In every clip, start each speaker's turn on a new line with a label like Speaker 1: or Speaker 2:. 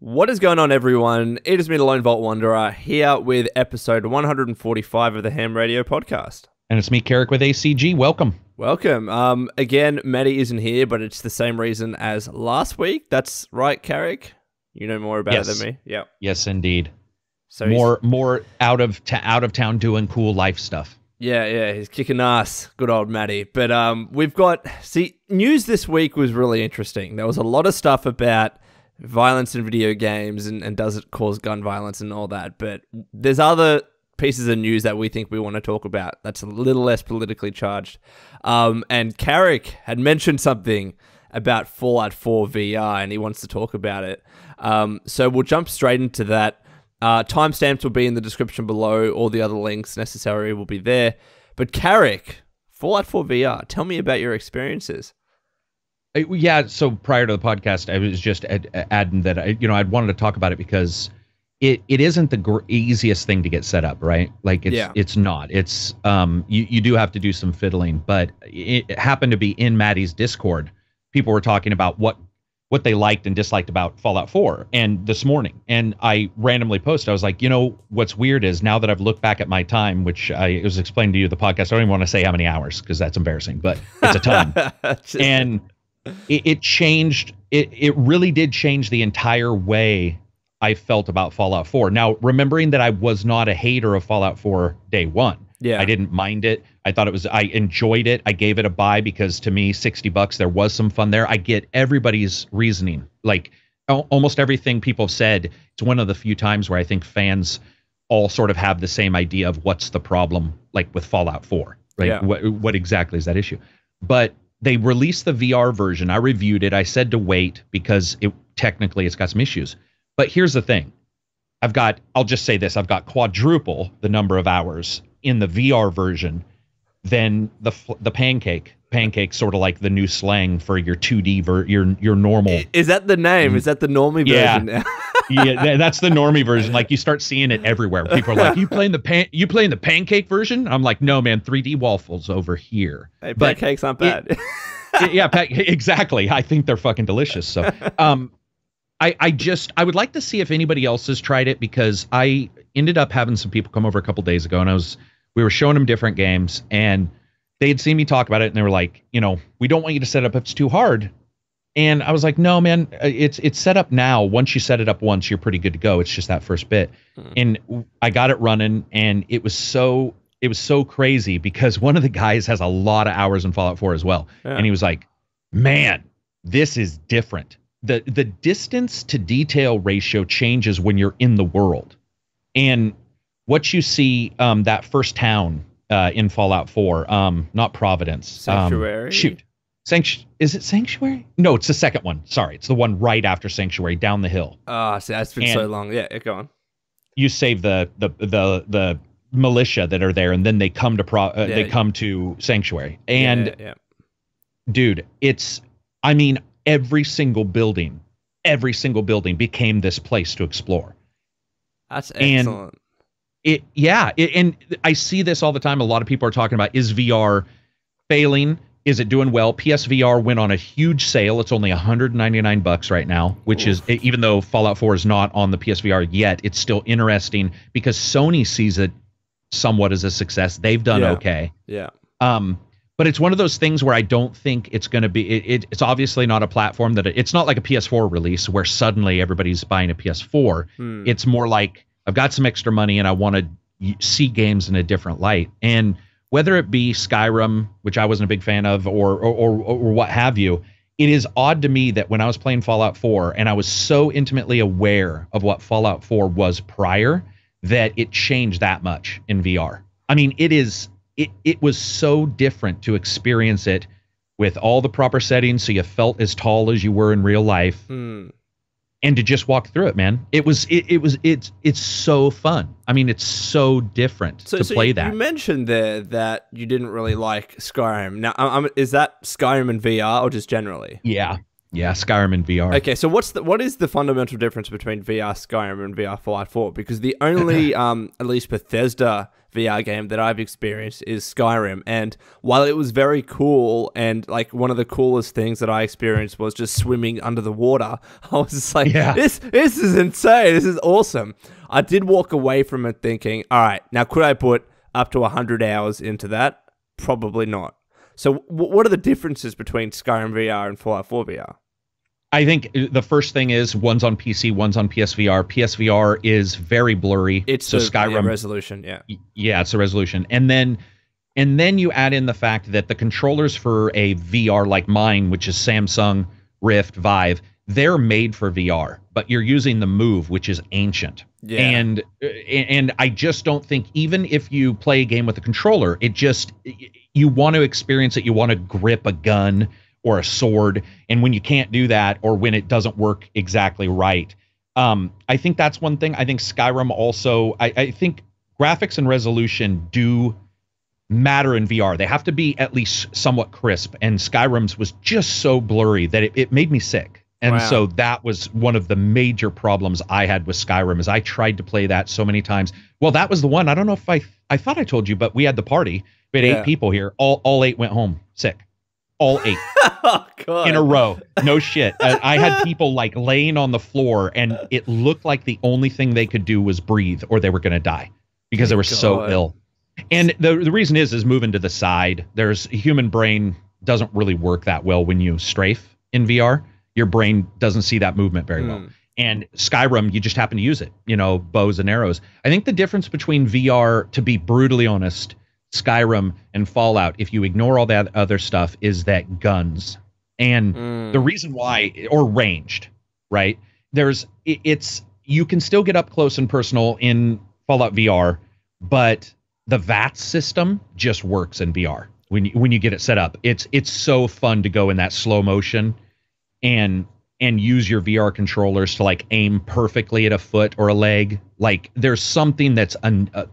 Speaker 1: What is going on, everyone? It is me, the Lone Vault Wanderer, here with episode 145 of the H.A.M Radio Podcast.
Speaker 2: And it's me, Karak, with ACG. Welcome.
Speaker 1: Welcome. Again, Maddie isn't here, but it's the same reason as last week. That's right, Karak? You know more about it than me. Yeah.
Speaker 2: Yes, indeed.
Speaker 1: So
Speaker 2: more out of town doing cool life stuff.
Speaker 1: Yeah, he's kicking ass. Good old Maddie. But we've got... See, news this week was really interesting. There was a lot of stuff about violence in video games and does it cause gun violence and all that. But there's other pieces of news that we think we want to talk about that's a little less politically charged. And Karak had mentioned something about Fallout 4 VR, and he wants to talk about it. So we'll jump straight into that. Timestamps will be in the description below. All the other links necessary will be there. But Karak, Fallout 4 VR, tell me about your experiences.
Speaker 2: Yeah, so prior to the podcast, I was just adding that I'd wanted to talk about it because it isn't the easiest thing to get set up, right? Like it's not. It's you do have to do some fiddling, but it happened to be in Maddie's Discord. People were talking about what they liked and disliked about Fallout 4 and this morning. And I randomly posted, I was like, what's weird is now that I've looked back at my time, which I was explaining to you the podcast, I don't even want to say how many hours because that's embarrassing, but it's a ton. And it changed. It really did change the entire way I felt about Fallout 4. Now, remembering that I was not a hater of Fallout 4 day one. Yeah. I didn't mind it. I enjoyed it. I gave it a buy because to me, $60, there was some fun there. I get everybody's reasoning. Like almost everything people have said, it's one of the few times where I think fans all sort of have the same idea of what's the problem, like with Fallout 4, right? Yeah. What exactly is that issue? But they released the VR version. I reviewed it. I said to wait because technically it's got some issues. But here's the thing. I'll just say this. I've got quadruple the number of hours in the VR version than the pancake. Pancake, sort of like the new slang for your 2D your normal.
Speaker 1: Is that the name? Is that the normie version now?
Speaker 2: Yeah, that's the normie version. Like you start seeing it everywhere. People are like, "You playing the pancake version?" I'm like, "No, man, 3D waffles over here."
Speaker 1: Hey, pancakes aren't bad.
Speaker 2: Exactly. I think they're fucking delicious. So, I would like to see if anybody else has tried it because I ended up having some people come over a couple days ago, and we were showing them different games, and they had seen me talk about it, and they were like, "We don't want you to set up if it's too hard." And I was like, "No, man, it's set up now. Once you set it up once, you're pretty good to go. It's just that first bit." And I got it running, and it was so crazy because one of the guys has a lot of hours in Fallout 4 as well, and he was like, "Man, this is different. The distance to detail ratio changes when you're in the world, and what you see that first town in Fallout 4, not Providence,
Speaker 1: Sanctuary.
Speaker 2: Is it Sanctuary? No, it's the second one. Sorry, it's the one right after Sanctuary, down the hill.
Speaker 1: See, that's been so long. Yeah, go on.
Speaker 2: You save the militia that are there, and then they come to come to Sanctuary. And dude, every single building became this place to explore.
Speaker 1: That's excellent.
Speaker 2: And I see this all the time. A lot of people are talking about, is VR failing? Is it doing well? PSVR went on a huge sale. It's only $199 right now, which is, even though Fallout 4 is not on the PSVR yet, it's still interesting because Sony sees it somewhat as a success. They've done okay.
Speaker 1: Yeah.
Speaker 2: But it's one of those things where I don't think it's going to be, it's obviously not a platform it's not like a PS4 release where suddenly everybody's buying a PS4. It's more like, I've got some extra money and I want to see games in a different light. And whether it be Skyrim, which I wasn't a big fan of, or what have you, it is odd to me that when I was playing Fallout 4 and I was so intimately aware of what Fallout 4 was prior, that it changed that much in VR. I mean, it was so different to experience it with all the proper settings, so you felt as tall as you were in real life. And to just walk through it, man, it's so fun. I mean, it's so different to play that.
Speaker 1: You mentioned there that you didn't really like Skyrim. Now, is that Skyrim in VR or just generally?
Speaker 2: Yeah, Yeah, Skyrim in VR.
Speaker 1: Okay, so what is the fundamental difference between VR Skyrim and VR Fallout 4? Because the only, at least Bethesda VR game that I've experienced is Skyrim, and while it was very cool, and like one of the coolest things that I experienced was just swimming under the water, I was just like, this is insane, this is awesome. I did walk away from it thinking, all right, now could I put up to 100 hours into that? Probably not. So what are the differences between Skyrim VR and Fallout 4 VR?
Speaker 2: I think the first thing is one's on PC, one's on PSVR. PSVR is very blurry.
Speaker 1: It's the Skyrim resolution, yeah.
Speaker 2: Yeah, it's the resolution. And then you add in the fact that the controllers for a VR like mine, which is Samsung, Rift, Vive, they're made for VR, but you're using the Move, which is ancient. Yeah. And I just don't think, even if you play a game with a controller, you want to experience it. You want to grip a gun or a sword, and when you can't do that, or when it doesn't work exactly right, I think that's one thing. I think Skyrim also, I think graphics and resolution do matter in VR. They have to be at least somewhat crisp, and Skyrim's was just so blurry that it made me sick. And so that was one of the major problems I had with Skyrim, is I tried to play that so many times. Well, that was the one. I don't know if I thought I told you, but we had the party. We had 8 people here. All 8 went home sick. All 8
Speaker 1: oh, God.
Speaker 2: In a row. No shit. I had people like laying on the floor, and it looked like the only thing they could do was breathe, or they were going to die because they were so ill. And the reason is moving to the side. There's human brain doesn't really work that well when you strafe in VR. Your brain doesn't see that movement very well. And Skyrim, you just happen to use it, bows and arrows. I think the difference between VR, to be brutally honest, Skyrim and Fallout, if you ignore all that other stuff, is that guns. And the reason why, or ranged, right? You can still get up close and personal in Fallout VR, but the VATS system just works in VR when you get it set up. It's so fun to go in that slow motion and use your VR controllers to like aim perfectly at a foot or a leg. Like there's something that's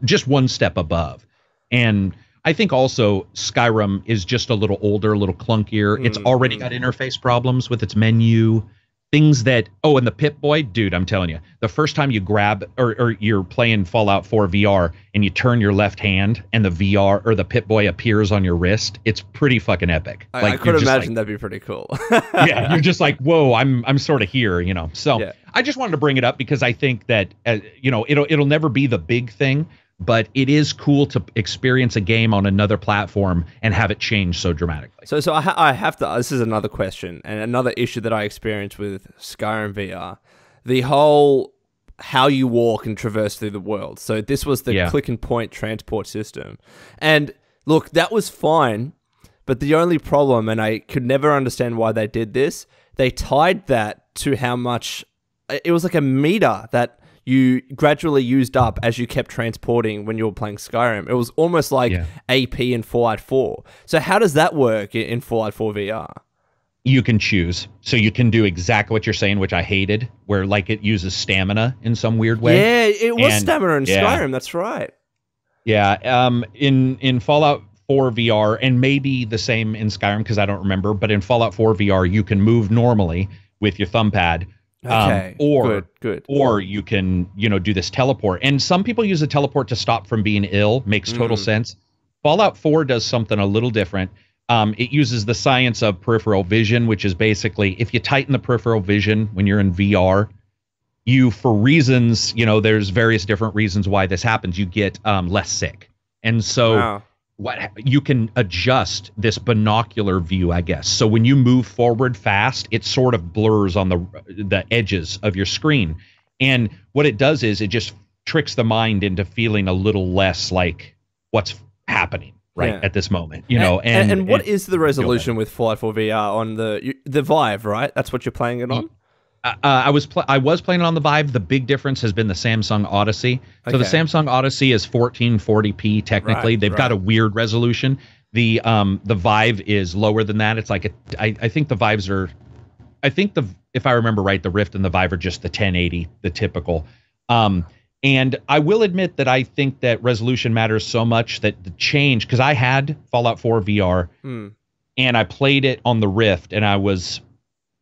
Speaker 2: just one step above. And I think also Skyrim is just a little older, a little clunkier. It's already got interface problems with its menu. Things that, and the Pip-Boy, dude, I'm telling you, the first time you grab or you're playing Fallout 4 VR and you turn your left hand and the VR or the Pip-Boy appears on your wrist, it's pretty fucking epic.
Speaker 1: I could imagine that'd be pretty cool.
Speaker 2: Yeah, you're just like, whoa, I'm sort of here, So yeah. I just wanted to bring it up because I think that, it'll never be the big thing, but it is cool to experience a game on another platform and have it change so dramatically.
Speaker 1: So I have to, this is another question and another issue that I experienced with Skyrim VR, the whole how you walk and traverse through the world. So this was the click and point transport system. And look, that was fine, but the only problem, and I could never understand why they did this, they tied that to how much, it was like a meter that you gradually used up as you kept transporting when you were playing Skyrim. It was almost like AP in Fallout 4. So how does that work in Fallout 4 VR?
Speaker 2: You can choose. So you can do exactly what you're saying, which I hated, where like it uses stamina in some weird way.
Speaker 1: Yeah, it was stamina in Skyrim. That's right.
Speaker 2: Yeah. In Fallout 4 VR, and maybe the same in Skyrim because I don't remember, but in Fallout 4 VR, you can move normally with your thumb pad.
Speaker 1: Okay. Good.
Speaker 2: Or you can, do this teleport. And some people use a teleport to stop from being ill. Makes total sense. Fallout 4 does something a little different. It uses the science of peripheral vision, which is basically if you tighten the peripheral vision when you're in VR, for reasons, there's various different reasons why this happens. You get less sick. And so you can adjust this binocular view, I guess. So when you move forward fast, it sort of blurs on the edges of your screen. And what it does is it just tricks the mind into feeling a little less like what's happening at this moment, And
Speaker 1: what is the resolution with Fallout 4 VR on the Vive, right? That's what you're playing it on?
Speaker 2: I was playing it on the Vive. The big difference has been the Samsung Odyssey. So the Samsung Odyssey is 1440p technically. They've got a weird resolution. The Vive is lower than that. It's like I think the Vives are, if I remember right, the Rift and the Vive are just the 1080, the typical. And I will admit that I think that resolution matters so much that the change, because I had Fallout 4 VR and I played it on the Rift and I was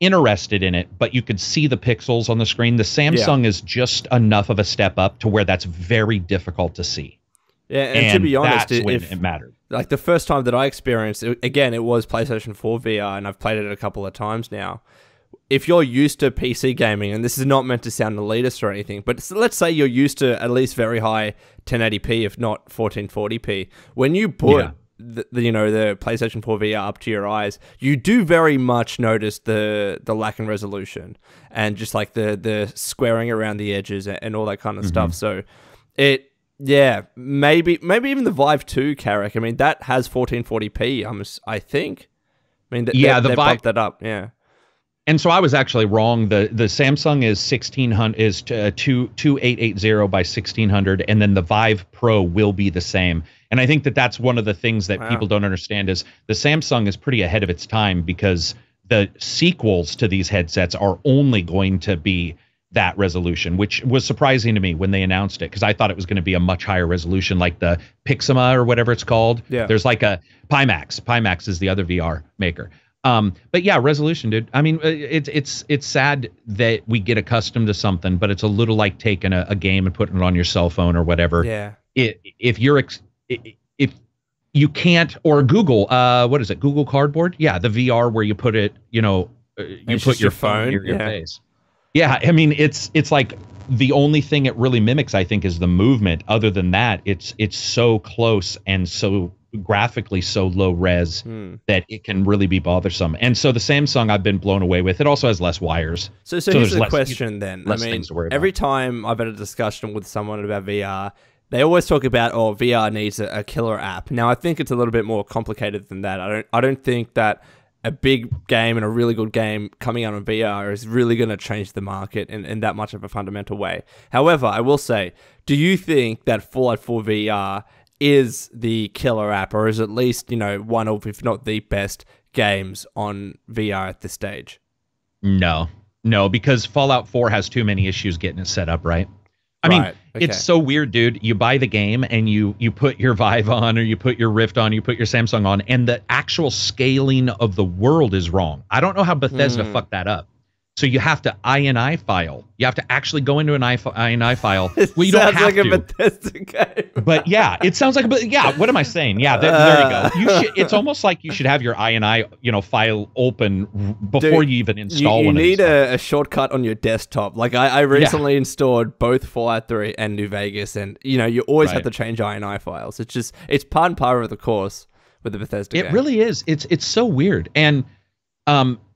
Speaker 2: interested in it, but you could see the pixels on the screen. The Samsung is just enough of a step up to where that's very difficult to see.
Speaker 1: Yeah, and to be honest,
Speaker 2: that's when it mattered.
Speaker 1: Like the first time that I experienced it, again, it was PlayStation 4 VR, and I've played it a couple of times now. If you're used to PC gaming, and this is not meant to sound elitist or anything, but let's say you're used to at least very high 1080p, if not 1440p, when you put the PlayStation 4 VR up to your eyes, you do very much notice the lack in resolution and just like the squaring around the edges and all that kind of stuff. So maybe even the Vive 2, Karak, I mean, that has 1440p, I think. I mean, they bumped that up,
Speaker 2: And so I was actually wrong. The Samsung is 2880 by 1600, and then the Vive Pro will be the same. And I think that's one of the things that people don't understand is the Samsung is pretty ahead of its time, because the sequels to these headsets are only going to be that resolution, which was surprising to me when they announced it, because I thought it was going to be a much higher resolution, like the Pixma or whatever it's called.
Speaker 1: Yeah.
Speaker 2: There's like a Pimax. Pimax is the other VR maker. But yeah, resolution, dude. I mean, it's sad that we get accustomed to something, but it's a little like taking a game and putting it on your cell phone or whatever.
Speaker 1: Yeah.
Speaker 2: If you can't, or Google, what is it? Google Cardboard? Yeah, the VR where you put it, you put your phone near your face. Yeah, I mean, it's like the only thing it really mimics, I think, is the movement. Other than that, it's so close and so graphically so low res that it can really be bothersome. And so the Samsung, I've been blown away with. It also has less wires.
Speaker 1: So here's the question then. I mean, every time I've had a discussion with someone about VR, they always talk about, VR needs a killer app. Now, I think it's a little bit more complicated than that. I don't think that a big game and a really good game coming out on VR is really going to change the market in that much of a fundamental way. However, I will say, do you think that Fallout 4 VR is the killer app, or is at least, one of, if not the best games on VR at this stage?
Speaker 2: No, because Fallout 4 has too many issues getting it set up right. I mean, it's so weird, dude. You buy the game and you put your Vive on, or you put your Rift on, you put your Samsung on, and the actual scaling of the world is wrong. I don't know how Bethesda fucked that up. So you have to INI file. You have to actually go into an INI file. Well, you don't have
Speaker 1: like
Speaker 2: to.
Speaker 1: A Bethesda game.
Speaker 2: But yeah, it sounds like what am I saying? Yeah, there you go. It's almost like you should have your INI, file open before you even install one.
Speaker 1: You need a shortcut on your desktop. Like I recently installed both Fallout 3 and New Vegas, and you always have to change INI files. It's part and parcel of the course with the Bethesda game.
Speaker 2: It really is. It's so weird. And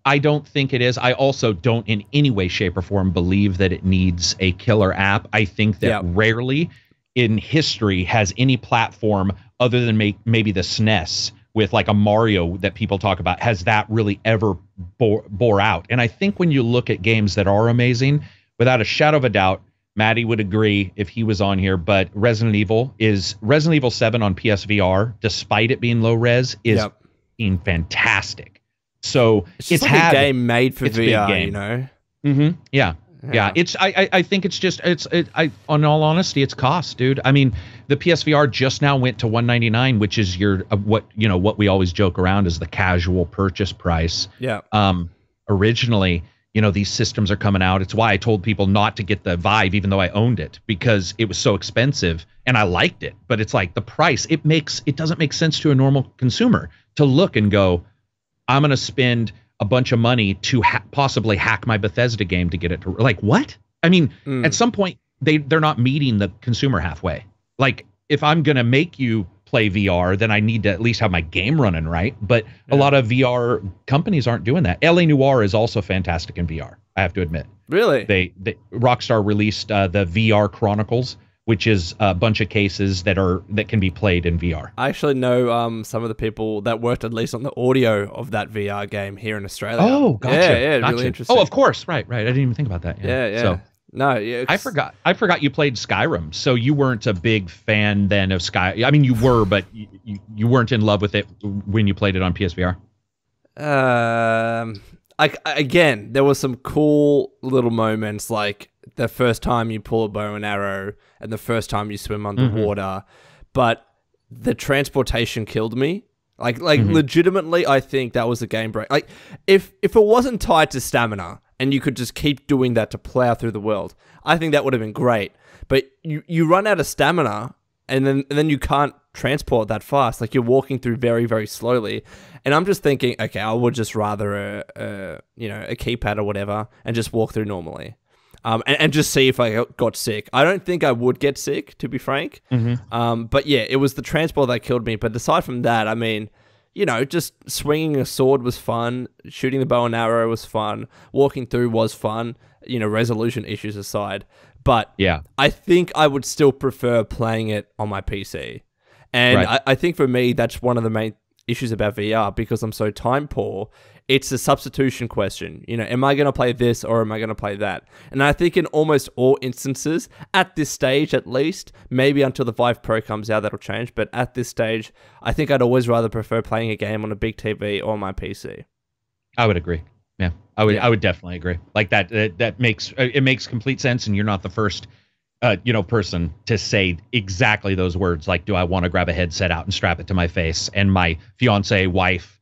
Speaker 2: I don't think it is. I also don't in any way, shape, or form believe that it needs a killer app. I think that rarely in history has any platform other than maybe the SNES with like a Mario that people talk about, has that really ever bore out. And I think when you look at games that are amazing, without a shadow of a doubt, Maddie would agree if he was on here, but Resident Evil 7 on PSVR, despite it being low res, is being fantastic. So
Speaker 1: it's like a game made for VR,
Speaker 2: Yeah. I think it's just on all honesty, it's cost, dude. I mean, the PSVR just now went to $199, which is your what we always joke around is the casual purchase price.
Speaker 1: Yeah.
Speaker 2: Originally, these systems are coming out. It's why I told people not to get the Vive, even though I owned it, because it was so expensive and I liked it. But it's like the price, it doesn't make sense to a normal consumer to look and go, I'm going to spend a bunch of money to possibly hack my Bethesda game to get it to, like, what? I mean, at some point, they're not meeting the consumer halfway. Like, if I'm going to make you play VR, then I need to at least have my game running right. But a lot of VR companies aren't doing that. LA Noire is also fantastic in VR, I have to admit.
Speaker 1: Really?
Speaker 2: Rockstar released the VR Chronicles, which is a bunch of cases that can be played in VR.
Speaker 1: I actually know some of the people that worked at least on the audio of that VR game here in Australia.
Speaker 2: Oh, gotcha.
Speaker 1: Yeah,
Speaker 2: gotcha.
Speaker 1: really interesting.
Speaker 2: Oh, of course, right. I didn't even think about that.
Speaker 1: Yeah.
Speaker 2: So,
Speaker 1: no, yeah.
Speaker 2: I forgot you played Skyrim, so you weren't a big fan then of Sky. I mean, you were, but you weren't in love with it when you played it on PSVR.
Speaker 1: Again, there was some cool little moments, like the first time you pull a bow and arrow and the first time you swim underwater, but the transportation killed me. Like legitimately, I think that was a game break. Like, if it wasn't tied to stamina and you could just keep doing that to plow through the world, I think that would have been great. But you run out of stamina, and then you can't transport that fast. Like, you're walking through very, very slowly. And I'm just thinking, okay, I would just rather a keypad or whatever and just walk through normally. And just see if I got sick. I don't think I would get sick, to be frank. But yeah, it was the transport that killed me. But aside from that, I mean, just swinging a sword was fun. Shooting the bow and arrow was fun. Walking through was fun. Resolution issues aside. But yeah, I think I would still prefer playing it on my PC. And right. I think for me, that's one of the main issues about VR, because I'm so time poor. It's a substitution question. Am I going to play this or am I going to play that? And I think in almost all instances, at this stage at least, maybe until the Vive Pro comes out, that'll change. But at this stage, I think I'd always rather prefer playing a game on a big TV or my PC.
Speaker 2: I would agree. Yeah, I would definitely agree. Like that makes complete sense. And you're not the first person to say exactly those words. Like, do I want to grab a headset out and strap it to my face, and my fiance, wife,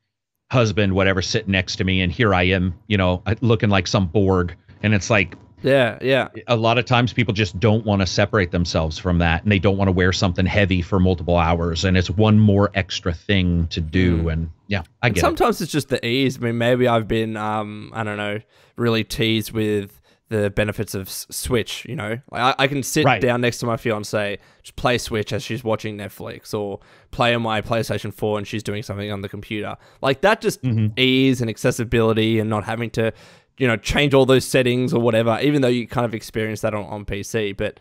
Speaker 2: husband, whatever, sitting next to me, and here I am, looking like some Borg. And it's like, yeah. A lot of times people just don't want to separate themselves from that, and they don't want to wear something heavy for multiple hours, and it's one more extra thing to do. And yeah, I get it.
Speaker 1: Sometimes it's just the ease. I mean, maybe I've been, I don't know, really teased with the benefits of Switch, Like I can sit down next to my fiance, just play Switch as she's watching Netflix, or play on my PlayStation 4 and she's doing something on the computer. Like that just ease and accessibility, and not having to, change all those settings or whatever, even though you kind of experience that on PC. But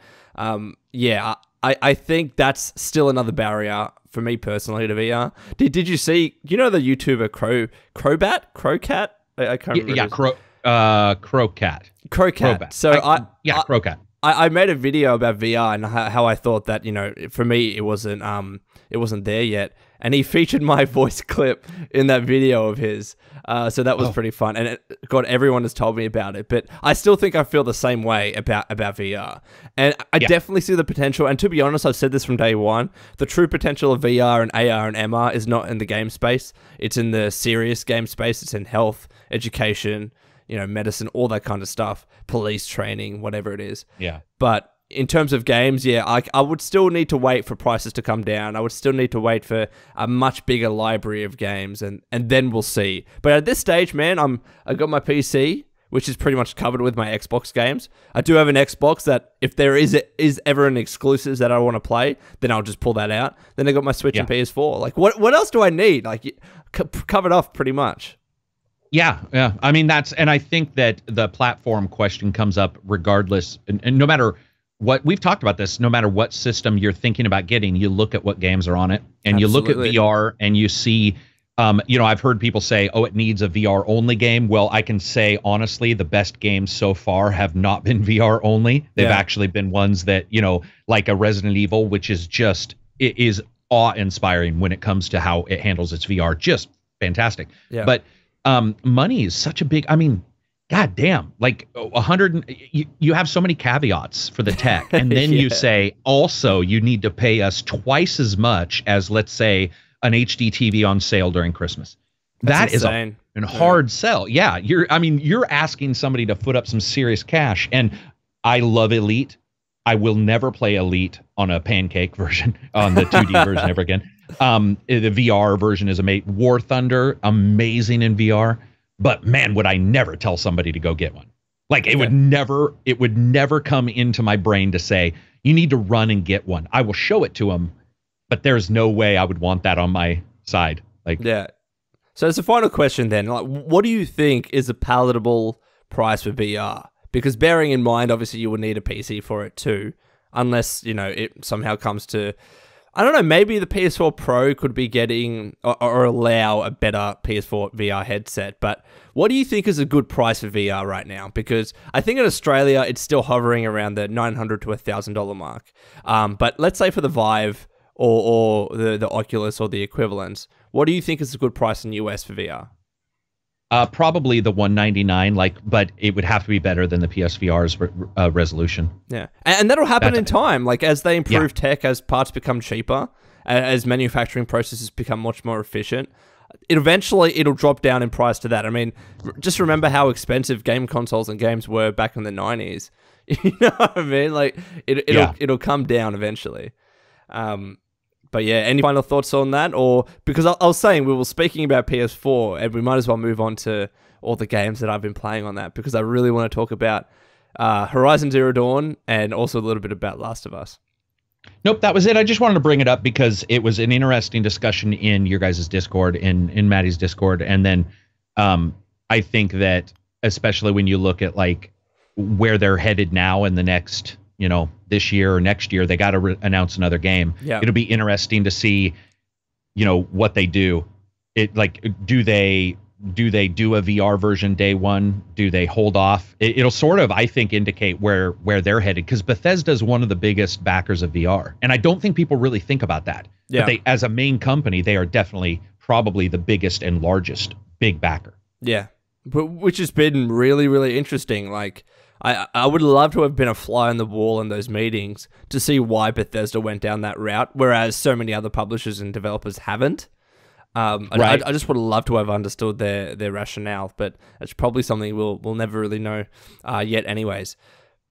Speaker 1: yeah, I think that's still another barrier for me personally to VR. Did you see, the YouTuber Crowcat? I can't remember.
Speaker 2: Yeah, Crowcat.
Speaker 1: So
Speaker 2: Crowcat.
Speaker 1: I made a video about VR and how I thought that, for me it wasn't there yet, and he featured my voice clip in that video of his. So that was pretty fun, and everyone has told me about it, but I still think I feel the same way about VR, and I definitely see the potential. And to be honest, I've said this from day one: the true potential of VR and AR and MR is not in the game space; it's in the serious game space. It's in health, education, medicine, all that kind of stuff, police training, whatever it is.
Speaker 2: Yeah.
Speaker 1: But in terms of games, yeah, I would still need to wait for prices to come down. I would still need to wait for a much bigger library of games, and then we'll see. But at this stage, man, I got my PC, which is pretty much covered with my Xbox games. I do have an Xbox that if there is ever an exclusive that I want to play, then I'll just pull that out. Then I got my Switch and PS4. Like, what else do I need? Like, covered off pretty much.
Speaker 2: Yeah. I mean, and I think that the platform question comes up regardless, and no matter what, we've talked about this, no matter what system you're thinking about getting, you look at what games are on it, and you look at VR and you see, I've heard people say, oh, it needs a VR only game. Well, I can say, honestly, the best games so far have not been VR only. They've actually been ones that, like a Resident Evil, which is it is awe-inspiring when it comes to how it handles its VR. Just fantastic. Yeah. But money is such a big, God damn, like 100, you have so many caveats for the tech. And then you say, also, you need to pay us twice as much as, let's say, an HD TV on sale during Christmas. That is a hard sell. Yeah. You're asking somebody to foot up some serious cash. And I love Elite. I will never play Elite on a pancake version, on the 2D version ever again. The VR version is amazing. War Thunder, amazing in VR. But man, would I never tell somebody to go get one. Like it would never come into my brain to say, you need to run and get one. I will show it to them, but there's no way I would want that on my side. Like,
Speaker 1: yeah. So as a final question then, like, what do you think is a palatable price for VR? Because bearing in mind, obviously you would need a PC for it too, unless, it somehow comes to, I don't know, maybe the PS4 Pro could be getting or allow a better PS4 VR headset. But what do you think is a good price for VR right now? Because I think in Australia, it's still hovering around the $900 to $1,000 mark. But let's say for the Vive or the Oculus or the equivalents, what do you think is a good price in US for VR?
Speaker 2: Probably the $199, but it would have to be better than the PSVR's resolution.
Speaker 1: Yeah, and that'll happen in time, like as they improve tech, as parts become cheaper, as manufacturing processes become much more efficient, it'll drop down in price to that. I mean, just remember how expensive game consoles and games were back in the 90s. You know what I mean? Like, it'll come down eventually. But yeah, any final thoughts on that? Or, because I was saying, we were speaking about PS4, and we might as well move on to all the games that I've been playing on that, because I really want to talk about Horizon Zero Dawn and also a little bit about Last of Us.
Speaker 2: Nope, that was it. I just wanted to bring it up because it was an interesting discussion in your guys' Discord, in Maddie's Discord. And then I think that, especially when you look at like where they're headed now in the next, this year or next year, they got to announce another game.
Speaker 1: Yeah.
Speaker 2: It'll be interesting to see, what they do. Do they do a VR version day one? Do they hold off? It'll sort of, I think, indicate where they're headed, because Bethesda is one of the biggest backers of VR, and I don't think people really think about that.
Speaker 1: Yeah.
Speaker 2: But as a main company, they are definitely probably the biggest and largest big backer.
Speaker 1: Yeah, but which has been really, really interesting. Like, I would love to have been a fly on the wall in those meetings to see why Bethesda went down that route, whereas so many other publishers and developers haven't.
Speaker 2: Right.
Speaker 1: I just would love to have understood their rationale, but it's probably something we'll never really know yet anyways.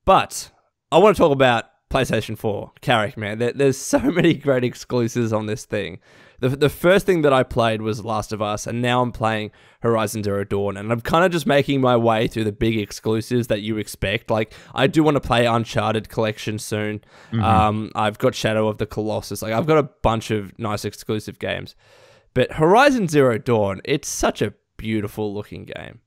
Speaker 1: But I want to talk about PlayStation 4. Karak, man, there's so many great exclusives on this thing. The first thing that I played was Last of Us, and now I'm playing Horizon Zero Dawn, and I'm kind of just making my way through the big exclusives that you expect. Like, I do want to play Uncharted Collection soon. Mm-hmm. I've got Shadow of the Colossus. Like, I've got a bunch of nice exclusive games. But Horizon Zero Dawn, it's such a beautiful looking game.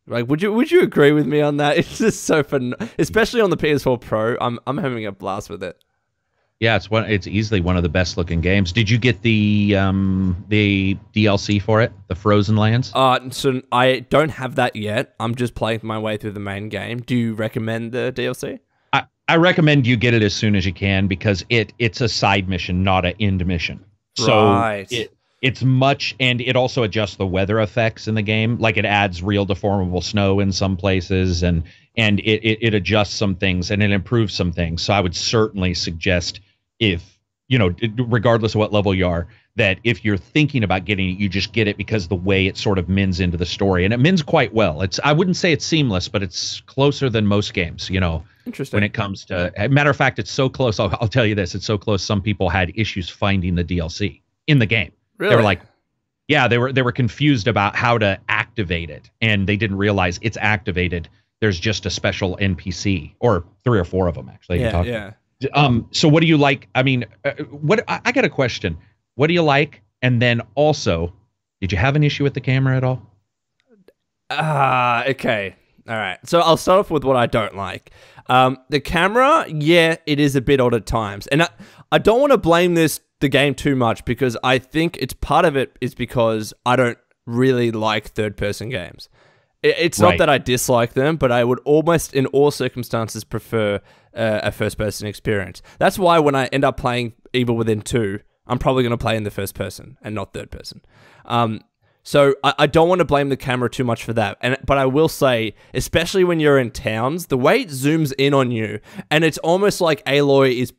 Speaker 1: Like, would you agree with me on that? It's just so fun, especially on the PS4 Pro. I'm having a blast with it.
Speaker 2: Yeah, it's easily one of the best looking games. Did you get the DLC for it, the Frozen Lands?
Speaker 1: So I don't have that yet. I'm just playing my way through the main game. Do you recommend the DLC?
Speaker 2: I recommend you get it as soon as you can, because it's a side mission, not an end mission. So
Speaker 1: right.
Speaker 2: It's much, and it also adjusts the weather effects in the game. Like, it adds real deformable snow in some places, and it adjusts some things, and it improves some things. So I would certainly suggest, if, regardless of what level you are, that if you're thinking about getting it, you just get it, because the way it sort of mends into the story, and it mends quite well. I wouldn't say it's seamless, but it's closer than most games,
Speaker 1: Interesting.
Speaker 2: When it comes to, matter of fact, it's so close. I'll tell you this, it's so close. Some people had issues finding the DLC in the game.
Speaker 1: Really?
Speaker 2: They were like, yeah, they were confused about how to activate it, and they didn't realize it's activated. There's just a special NPC, or 3 or 4 of them actually.
Speaker 1: Yeah.
Speaker 2: So what do you like? I mean, I got a question. What do you like? And then also, did you have an issue with the camera at all?
Speaker 1: Okay. All right. So I'll start off with what I don't like. The camera, yeah, it is a bit odd at times, and I don't want to blame the game too much, because I think it's part of it is because I don't really like third-person games. It's not that I dislike them, but I would almost, in all circumstances, prefer a first-person experience. That's why when I end up playing Evil Within 2, I'm probably going to play in the first person and not third person. So I don't want to blame the camera too much for that. But I will say, especially when you're in towns, the way it zooms in on you, and it's almost like Aloy is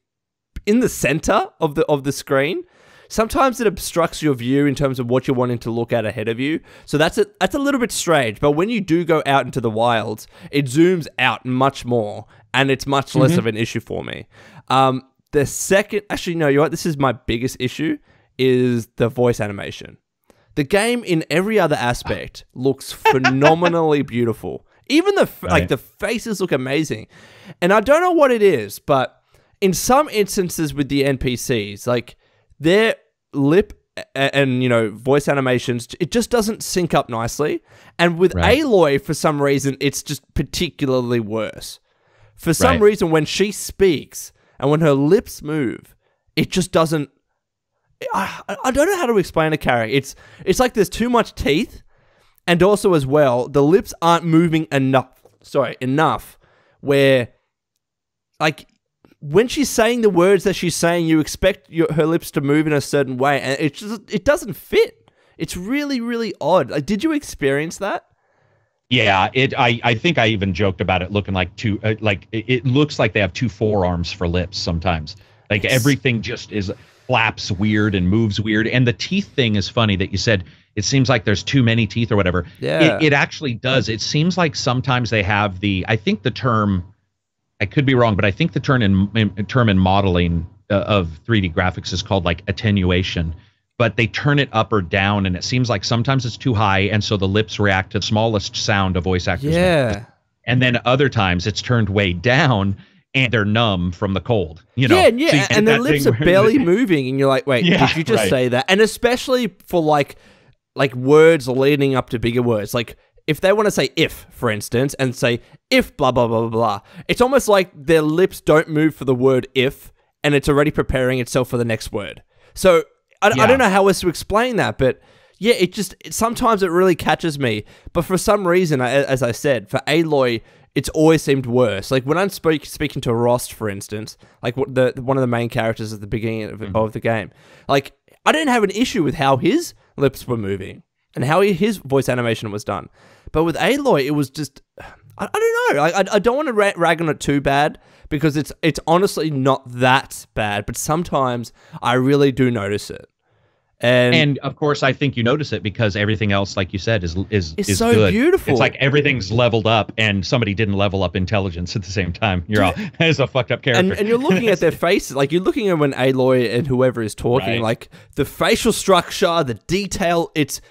Speaker 1: in the center of the screen. Sometimes it obstructs your view in terms of what you're wanting to look at ahead of you. So that's a little bit strange. But when you do go out into the wilds, it zooms out much more, and it's much less of an issue for me. The second, actually, no, you know what? This is my biggest issue, is the voice animation. The game, in every other aspect, looks phenomenally beautiful. Even the faces look amazing, and I don't know what it is, but in some instances with the NPCs, like, their lip and voice animations, it just doesn't sync up nicely. And with Aloy, for some reason, it's just particularly worse. For some reason, when she speaks and when her lips move, it just doesn't. I don't know how to explain it, Karak. It's like there's too much teeth, and also as well, the lips aren't moving enough. Enough where, like, when she's saying the words that she's saying, you expect her lips to move in a certain way, and it doesn't fit. It's really, really odd. Like, did you experience that?
Speaker 2: Yeah, I think I even joked about it looking like two, it looks like they have 2 forearms for lips sometimes. Like, everything just is. flaps weird and moves weird. And the teeth thing is funny that you said it seems like there's too many teeth or whatever.
Speaker 1: Yeah.
Speaker 2: It actually does. It seems like sometimes they have I think the term, I could be wrong, but I think the term in modeling of 3D graphics is called like attenuation. But they turn it up or down, and it seems like sometimes it's too high, and so the lips react to the smallest sound a voice actors make. And then other times it's turned way down, and they're numb from the cold. You know?
Speaker 1: Yeah, and the lips are barely moving, and you're like, wait, did you just say that? And especially for like words leading up to bigger words, like if they want to say if, for instance, and say if blah blah blah blah blah, it's almost like their lips don't move for the word if, and it's already preparing itself for the next word. So I don't know how else to explain that, but yeah, sometimes it really catches me. But for some reason, as I said, for Aloy, it's always seemed worse. Like when I'm speaking to Rost, for instance, like one of the main characters at the beginning of the game, like I didn't have an issue with how his lips were moving and how his voice animation was done. But with Aloy, it was just, I don't know. I don't want to rag on it too bad, because it's honestly not that bad, but sometimes I really do notice it. And
Speaker 2: of course, I think you notice it because everything else, like you said, is
Speaker 1: so
Speaker 2: good.
Speaker 1: Beautiful.
Speaker 2: It's like everything's leveled up, and somebody didn't level up intelligence at the same time. You're all, as a fucked up character.
Speaker 1: And you're looking at their faces, like you're looking at when Aloy and whoever is talking, like the facial structure, the detail, it's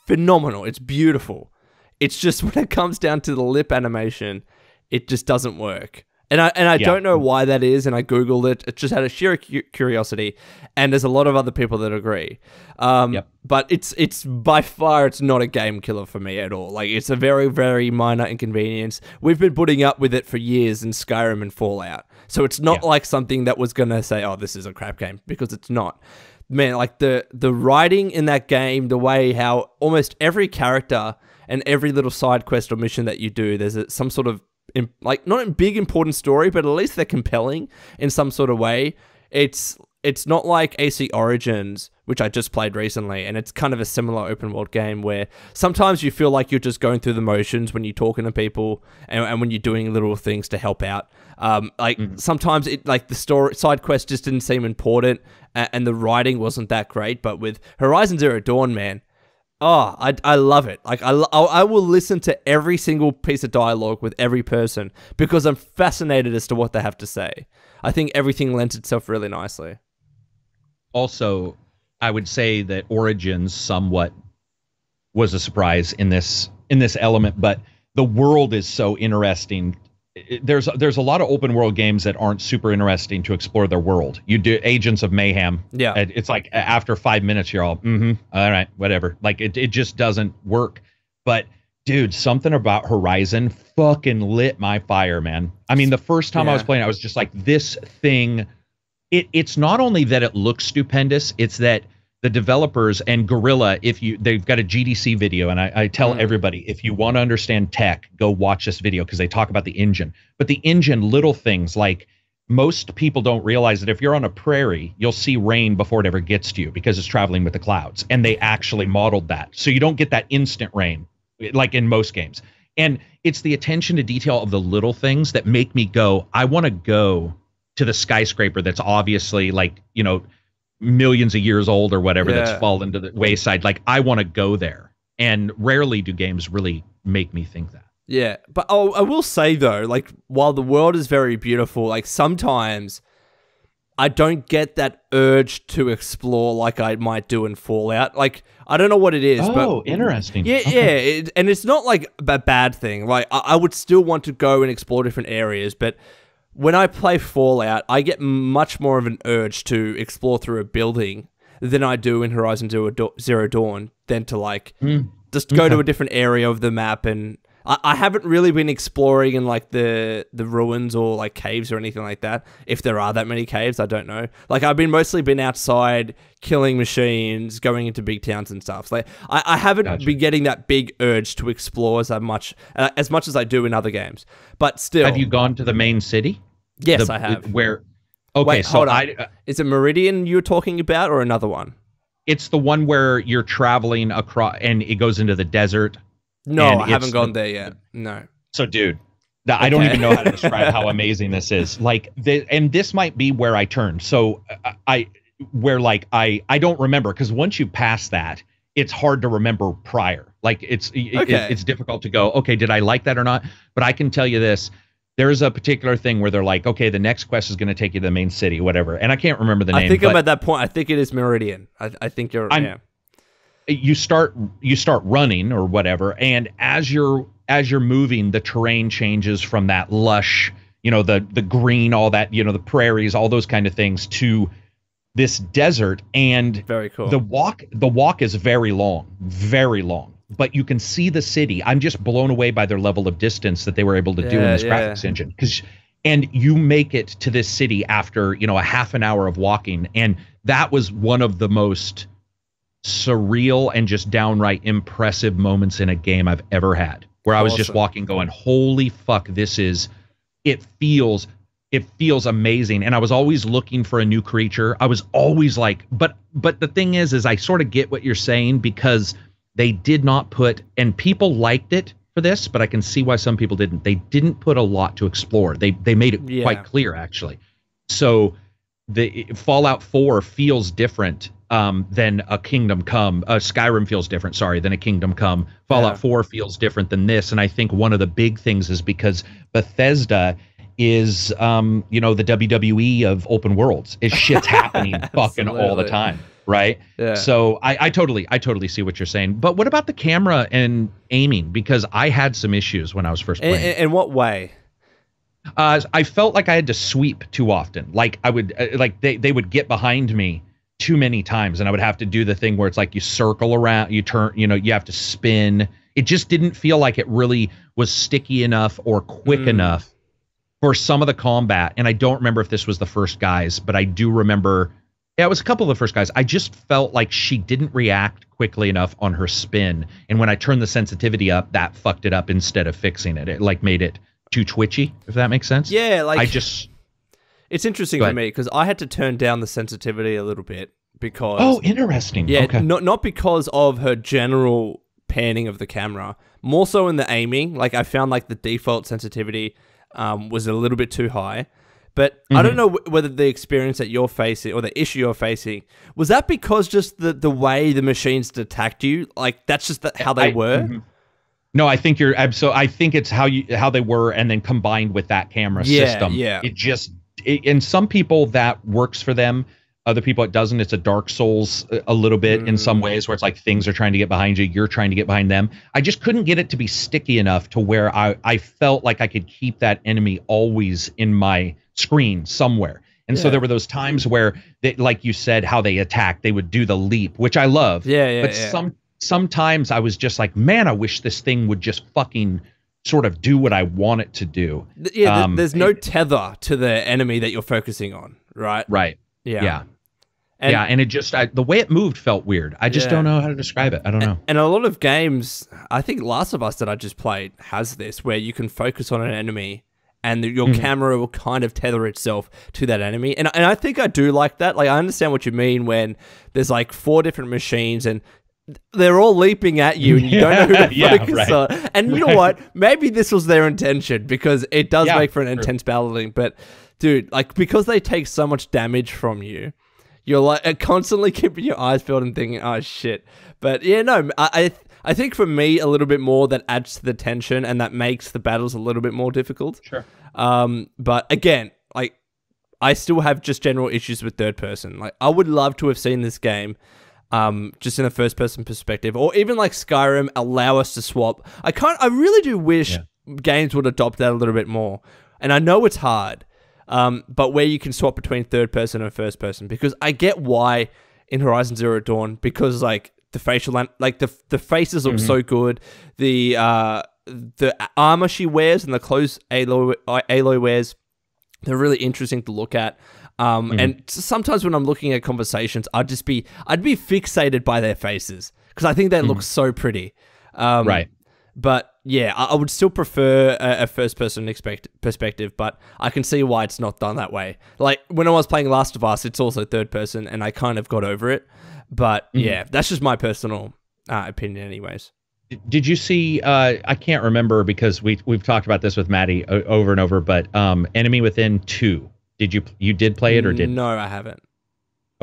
Speaker 1: phenomenal. It's beautiful. It's just when it comes down to the lip animation, it just doesn't work. And I don't know why that is, and I Googled it. It just had a sheer curiosity, and there's a lot of other people that agree. But it's by far, it's not a game killer for me at all. Like, it's a very, very minor inconvenience. We've been putting up with it for years in Skyrim and Fallout. So it's not like something that was going to say, oh, this is a crap game, because it's not. Man, like the writing in that game, the way how almost every character and every little side quest or mission that you do, there's some sort of, like, not a big important story, but at least they're compelling in some sort of way. It's not like AC Origins, which I just played recently, and it's kind of a similar open world game where sometimes you feel like you're just going through the motions when you're talking to people and when you're doing little things to help out. Sometimes the story side quest just didn't seem important, and the writing wasn't that great. But with Horizon Zero Dawn, man, oh, I love it. Like I will listen to every single piece of dialogue with every person because I'm fascinated as to what they have to say. I think everything lends itself really nicely.
Speaker 2: Also, I would say that Origins somewhat was a surprise in this element, but the world is so interesting. There's a lot of open world games that aren't super interesting to explore their world. You do Agents of Mayhem. Yeah. It's like after 5 minutes, you're all, all right, whatever. Like it just doesn't work. But dude, something about Horizon fucking lit my fire, man. I mean, the first time I was playing, I was just like, this thing, it's not only that it looks stupendous, it's that the developers and Guerrilla, they've got a GDC video, and I tell everybody, if you want to understand tech, go watch this video because they talk about the engine. But the engine, little things like most people don't realize that if you're on a prairie, you'll see rain before it ever gets to you because it's traveling with the clouds, and they actually modeled that. So you don't get that instant rain like in most games. And it's the attention to detail of the little things that make me go, I want to go to the skyscraper that's obviously like, millions of years old or whatever that's fallen to the wayside. Like, I want to go there. And rarely do games really make me think that.
Speaker 1: Yeah, but I will say though, like, while the world is very beautiful, like sometimes I don't get that urge to explore like I might do in Fallout. Like, I don't know what it is.
Speaker 2: Oh, but interesting.
Speaker 1: Yeah, okay. And it's not like a bad thing. Like, I would still want to go and explore different areas, but when I play Fallout, I get much more of an urge to explore through a building than I do in Horizon Zero Dawn, than to like just go to a different area of the map. And I haven't really been exploring in like the ruins or like caves or anything like that. If there are that many caves, I don't know. Like, I've mostly been outside killing machines, going into big towns and stuff. Like, I haven't been getting that big urge to explore as much as I do in other games. But still,
Speaker 2: have you gone to the main city?
Speaker 1: Yes, I have.
Speaker 2: Where? Okay,
Speaker 1: wait, so hold on. Is it Meridian you're talking about, or another one?
Speaker 2: It's the one where you're traveling across and it goes into the desert.
Speaker 1: No, I haven't gone there yet. No.
Speaker 2: So, dude, I don't even know how to describe how amazing this is. Like, and this might be where I turned. So, where like I don't remember, because once you pass that, it's hard to remember prior. Like it's difficult to go, okay, did I like that or not? But I can tell you this. There's a particular thing where they're like, okay, the next quest is going to take you to the main city, whatever. And I can't remember the name.
Speaker 1: I think I'm at that point. I think it is Meridian. I think you're.
Speaker 2: You start running or whatever, and as you're moving, the terrain changes from that lush, the green, all that, the prairies, all those kind of things, to this desert. And
Speaker 1: very cool.
Speaker 2: The walk is very long, but you can see the city. I'm just blown away by their level of distance that they were able to do in this graphics engine. And you make it to this city after, a half an hour of walking. And that was one of the most surreal and just downright impressive moments in a game I've ever had, where I was just walking going, holy fuck, it feels amazing. And I was always looking for a new creature. I was always like, but the thing is I sort of get what you're saying, because they did not put, and people liked it for this, but I can see why some people didn't. They didn't put a lot to explore. They made it quite clear, actually. So the Fallout 4 feels different than a Kingdom Come. Skyrim feels different, than a Kingdom Come. Fallout 4 feels different than this. And I think one of the big things is because Bethesda is, the WWE of open worlds. Shit's happening fucking all the time. Right. Yeah. So I totally see what you're saying. But what about the camera and aiming? Because I had some issues when I was first playing.
Speaker 1: In what way?
Speaker 2: I felt like I had to sweep too often. Like I would, they would get behind me too many times, and I would have to do the thing where it's like you circle around, you turn, you have to spin. It just didn't feel like it really was sticky enough or quick enough for some of the combat. And I don't remember if this was the first guys, but I do remember. Yeah, it was a couple of the first guys. I just felt like she didn't react quickly enough on her spin. And when I turned the sensitivity up, that fucked it up instead of fixing it. It made it too twitchy, if that makes sense.
Speaker 1: Yeah, it's interesting for me because I had to turn down the sensitivity a little bit because...
Speaker 2: Oh, interesting.
Speaker 1: Yeah,
Speaker 2: okay.
Speaker 1: Not because of her general panning of the camera, more so in the aiming. Like I found like the default sensitivity was a little bit too high. But I don't know whether the experience that you're facing or the issue you're facing, was that because just the way the machines detect you? Like that's just how they were?
Speaker 2: No, I think I think it's how they were, and then combined with that camera system. Yeah. And some people that works for them. Other people it doesn't. It's a Dark Souls a little bit in some ways, where it's like things are trying to get behind you, you're trying to get behind them. I just couldn't get it to be sticky enough to where I felt like I could keep that enemy always in my screen somewhere. And so there were those times where, like you said, how they attack, they would do the leap, which I love. But sometimes I was just like, man, I wish this thing would just fucking sort of do what I want it to do.
Speaker 1: Yeah, there's no tether to the enemy that you're focusing on, right?
Speaker 2: Right. Yeah. And it just, the way it moved felt weird. I just don't know how to describe it. I don't know.
Speaker 1: And a lot of games, I think Last of Us that I just played has this, where you can focus on an enemy and your camera will kind of tether itself to that enemy. And I think I do like that. Like, I understand what you mean when there's like 4 different machines and they're all leaping at you and you don't know who to focus on. And you know what? Maybe this was their intention, because it does make for an intense battling. But dude, like, because they take so much damage from you, you're like constantly keeping your eyes peeled and thinking, oh shit. But yeah, no, I think for me, a little bit more that adds to the tension and that makes the battles a little bit more difficult.
Speaker 2: Sure.
Speaker 1: But again, like, I still have just general issues with third person. Like, I would love to have seen this game just in a first person perspective, or even like Skyrim allow us to swap. I really do wish games would adopt that a little bit more. And I know it's hard. But where you can swap between third person and first person, because I get why in Horizon Zero Dawn, because like the facial, like the faces look so good, the armor she wears and the clothes Aloy wears, they're really interesting to look at. And sometimes when I'm looking at conversations, I'd be fixated by their faces because I think they look so pretty.
Speaker 2: Right.
Speaker 1: But yeah, I would still prefer a first-person perspective, but I can see why it's not done that way. Like, when I was playing Last of Us, it's also third-person, and I kind of got over it. But yeah, that's just my personal opinion anyways.
Speaker 2: Did you see, I can't remember because we've talked about this with Maddie over and over, but Enemy Within 2, you did play it or didn't?
Speaker 1: No, I haven't.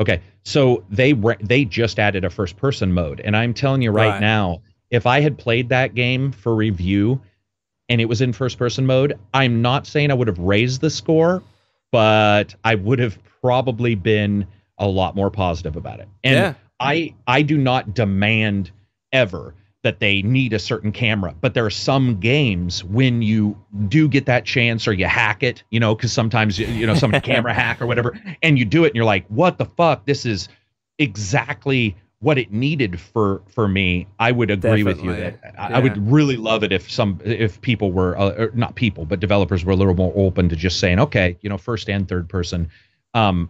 Speaker 2: Okay, so they just added a first-person mode, and I'm telling you right now, if I had played that game for review and it was in first-person mode, I'm not saying I would have raised the score, but I would have probably been a lot more positive about it. And I do not demand ever that they need a certain camera, but there are some games when you do get that chance or you hack it, you know, because sometimes, you know, some camera hack or whatever, and you do it and you're like, what the fuck? This is exactly what it needed for me. I would agree with you that I would really love it if people were, not people, but developers were a little more open to just saying, okay, you know, first and third person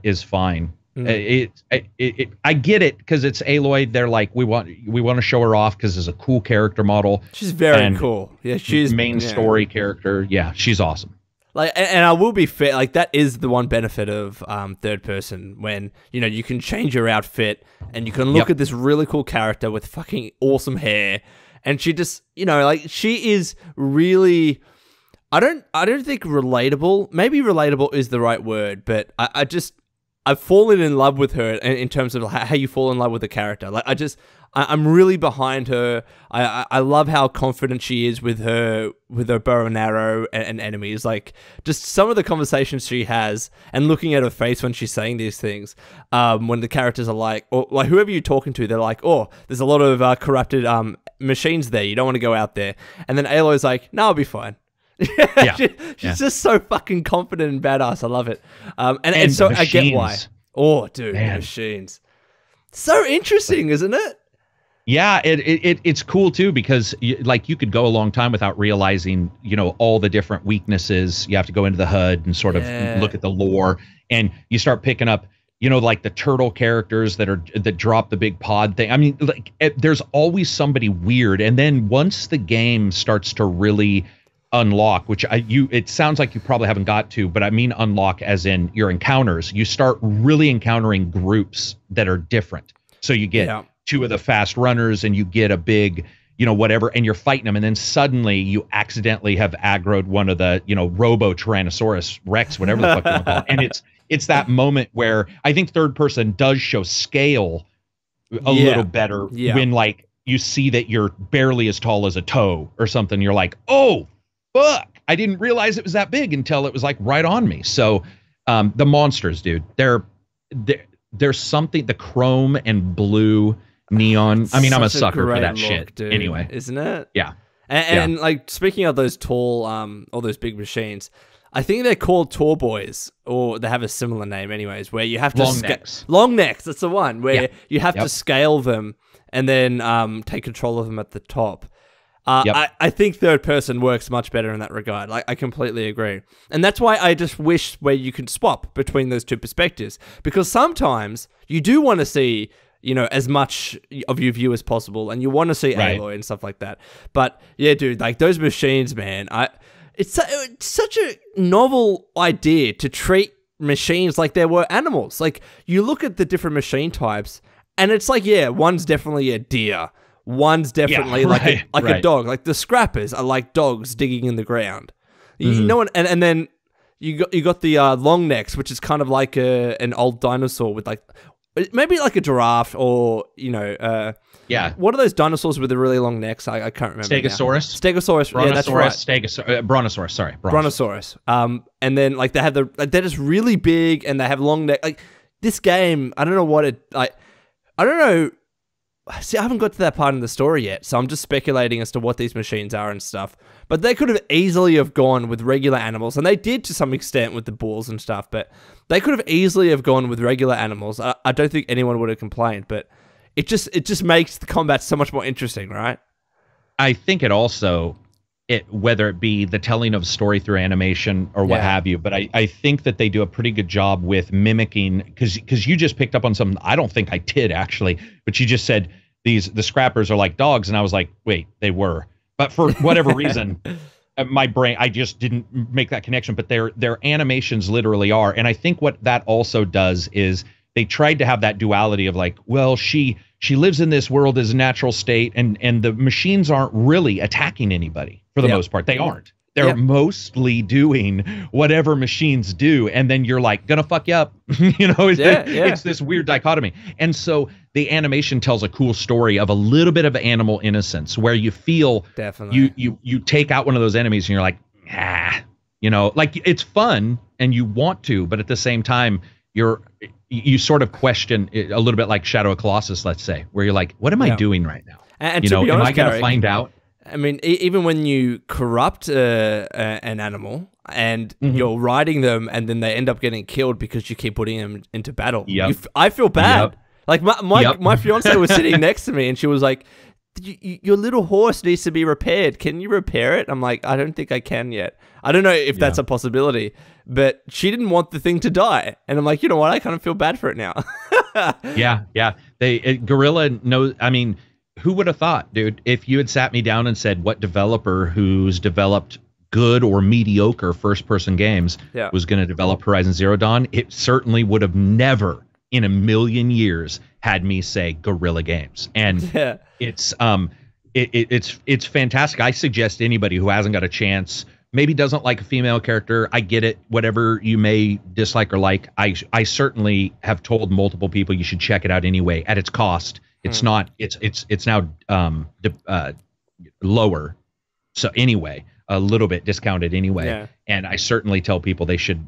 Speaker 2: is fine. I get it because it's Aloy. They're like, we want to show her off because it's a cool character model.
Speaker 1: She's very cool. Yeah, she's
Speaker 2: main story character. Yeah, she's awesome.
Speaker 1: Like, and I will be fair. Like, that is the one benefit of third person, when you know you can change your outfit and you can look at this really cool character with fucking awesome hair, and she just, you know, like, she is really. I don't think relatable. Maybe relatable is the right word, but I've fallen in love with her in terms of how you fall in love with a character. Like, I'm really behind her. I love how confident she is with her bow and arrow and enemies. Like, just some of the conversations she has, and looking at her face when she's saying these things. When the characters are like, or like whoever you're talking to, they're like, oh, there's a lot of corrupted machines there. You don't want to go out there. And then Aloy's like, no, I'll be fine. She's just so fucking confident and badass. I love it. And so I get why. Oh, dude, machines. So interesting, isn't it?
Speaker 2: Yeah, it's cool too, because you could go a long time without realizing, you know, all the different weaknesses. You have to go into the HUD and sort of look at the lore, and you start picking up, you know, like the turtle characters that drop the big pod thing. I mean, like, there's always somebody weird, and then once the game starts to really unlock, which it sounds like you probably haven't got to, but I mean unlock as in your encounters. You start really encountering groups that are different. So you get two of the fast runners, and you get a big, you know, whatever, and you're fighting them, and then suddenly you accidentally have aggroed one of the, you know, Robo Tyrannosaurus Rex, whatever the fuck you want to call it. And it's that moment where I think third person does show scale a little better when, like, you see that you're barely as tall as a toe or something. You're like, oh, fuck, I didn't realize it was that big until it was like right on me. So the monsters, dude, there's something, the chrome and blue neon. I mean, I'm a sucker for that shit, dude, anyway,
Speaker 1: isn't it?
Speaker 2: Yeah.
Speaker 1: And like, speaking of those tall, all those big machines, I think they're called tall boys, or they have a similar name anyways, where you have to long necks. That's the one where you have to scale them and then take control of them at the top. I think third person works much better in that regard. Like, I completely agree. And that's why I just wish where you can swap between those two perspectives. Because sometimes you do want to see, you know, as much of your view as possible, and you want to see Aloy and stuff like that. But yeah, dude, like, those machines, man, it's such a novel idea to treat machines like they were animals. Like, you look at the different machine types, and it's like, yeah, one's definitely a deer. One's definitely like a dog. Like, the scrappers are like dogs digging in the ground. You know, and then you got the long necks, which is kind of like an old dinosaur with, like, maybe like a giraffe, or, you know, what are those dinosaurs with the really long necks? I can't remember.
Speaker 2: Stegosaurus.
Speaker 1: Stegosaurus. Yeah, that's right.
Speaker 2: Brontosaurus. Sorry.
Speaker 1: Brontosaurus. And then, like, they have they're just really big, and they have long neck. Like, this game, I don't know what it, like, I don't know. See, I haven't got to that part in the story yet, so I'm just speculating as to what these machines are and stuff. But they could have easily have gone with regular animals, and they did to some extent with the bulls and stuff, but they could have easily have gone with regular animals. I don't think anyone would have complained, but it just makes the combat so much more interesting, right?
Speaker 2: I think it also, whether it be the telling of story through animation or what have you, but I think that they do a pretty good job with mimicking, because you just picked up on something I don't think I did, actually, but you just said the scrappers are like dogs, and I was like, wait, they were. But for whatever reason, my brain, I just didn't make that connection, but their animations literally are. And I think what that also does is they tried to have that duality of, like, well, she lives in this world as a natural state, and the machines aren't really attacking anybody for the most part. They aren't. They're mostly doing whatever machines do, and then you're like, gonna fuck you up. It's this weird dichotomy. And so the animation tells a cool story of a little bit of animal innocence, where you feel you take out one of those enemies and you're like, like it's fun and you want to, but at the same time you sort of question it, a little bit like Shadow of Colossus, let's say, where you're like, what am I doing right now?
Speaker 1: And to be honest,
Speaker 2: am I gonna find out?
Speaker 1: I mean, even when you corrupt an animal and you're riding them and then they end up getting killed because you keep putting them into battle, I feel bad. Like my fiance was sitting next to me and she was like, your little horse needs to be repaired. Can you repair it? I'm like, I don't think I can yet. I don't know if that's a possibility, but she didn't want the thing to die. And I'm like, you know what? I kind of feel bad for it now.
Speaker 2: Guerrilla knows, I mean, who would have thought, dude, if you had sat me down and said what developer who's developed good or mediocre first-person games was going to develop Horizon Zero Dawn, it certainly would have never in a million years had me say Guerrilla Games. And it's fantastic. I suggest anybody who hasn't got a chance, maybe doesn't like a female character, I get it, whatever you may dislike or like, I certainly have told multiple people you should check it out anyway at its cost. It's not. It's now lower. So anyway, a little bit discounted anyway. Yeah. And I certainly tell people they should,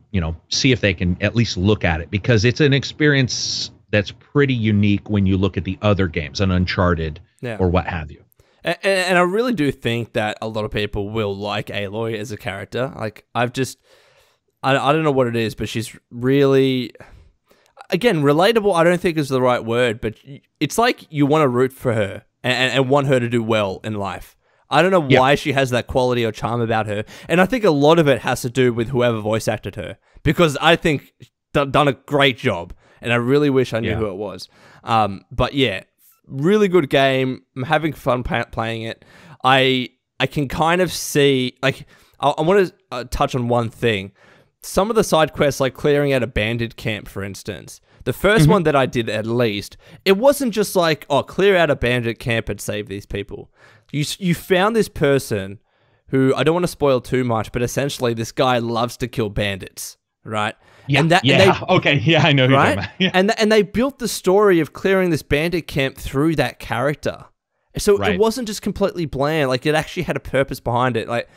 Speaker 2: see if they can at least look at it, because it's an experience that's pretty unique when you look at the other games, an Uncharted or what have you.
Speaker 1: And I really do think that a lot of people will like Aloy as a character. Like I don't know what it is, but she's really. Again, relatable, I don't think is the right word, but it's like you want to root for her and want her to do well in life. I don't know why she has that quality or charm about her. And I think a lot of it has to do with whoever voice acted her, because I think done a great job. And I really wish I knew who it was. But yeah, really good game. I'm having fun playing it. I can kind of see, like, I want to touch on one thing. Some of the side quests, like clearing out a bandit camp, for instance, the first one that I did, at least, it wasn't just like, oh, clear out a bandit camp and save these people. You found this person who, I don't want to spoil too much, but essentially this guy loves to kill bandits, right?
Speaker 2: Yeah, I know who you're talking about. Yeah.
Speaker 1: And they built the story of clearing this bandit camp through that character. So it wasn't just completely bland. Like, it actually had a purpose behind it. Like,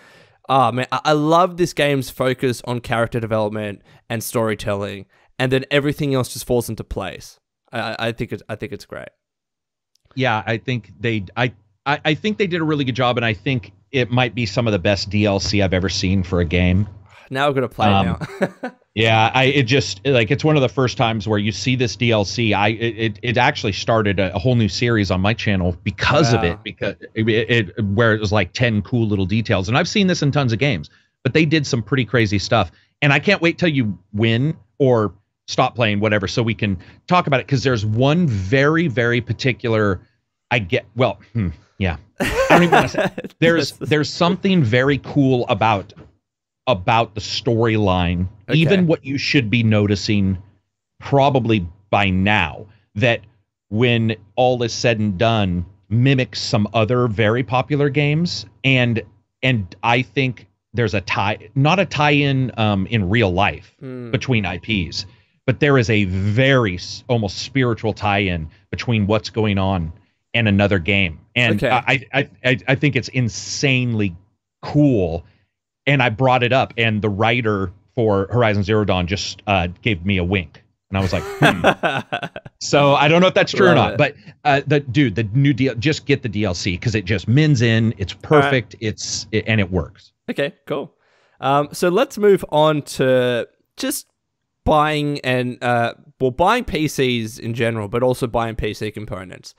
Speaker 1: oh man, I love this game's focus on character development and storytelling, and then everything else just falls into place. I think it's great.
Speaker 2: Yeah, I think they did a really good job, and I think it might be some of the best DLC I've ever seen for a game.
Speaker 1: Now we're gonna play it now.
Speaker 2: Yeah, it's one of the first times where you see this DLC. It actually started a whole new series on my channel because of it, because where it was like 10 cool little details. And I've seen this in tons of games, but they did some pretty crazy stuff. And I can't wait till you win or stop playing, whatever, so we can talk about it, because there's one very, very particular. I don't even want to say. There's something very cool about the storyline, even what you should be noticing probably by now, that when all is said and done, mimics some other very popular games. And I think there's not a tie-in in real life between IPs, but there is a very almost spiritual tie-in between what's going on and another game. And I think it's insanely cool. And I brought it up, and the writer for Horizon Zero Dawn just gave me a wink, and I was like, So I don't know if that's true or not, but the new deal, just get the DLC, because it just mins in. It's perfect. And it works.
Speaker 1: Okay, cool. So let's move on to just buying buying PCs in general, but also buying PC components.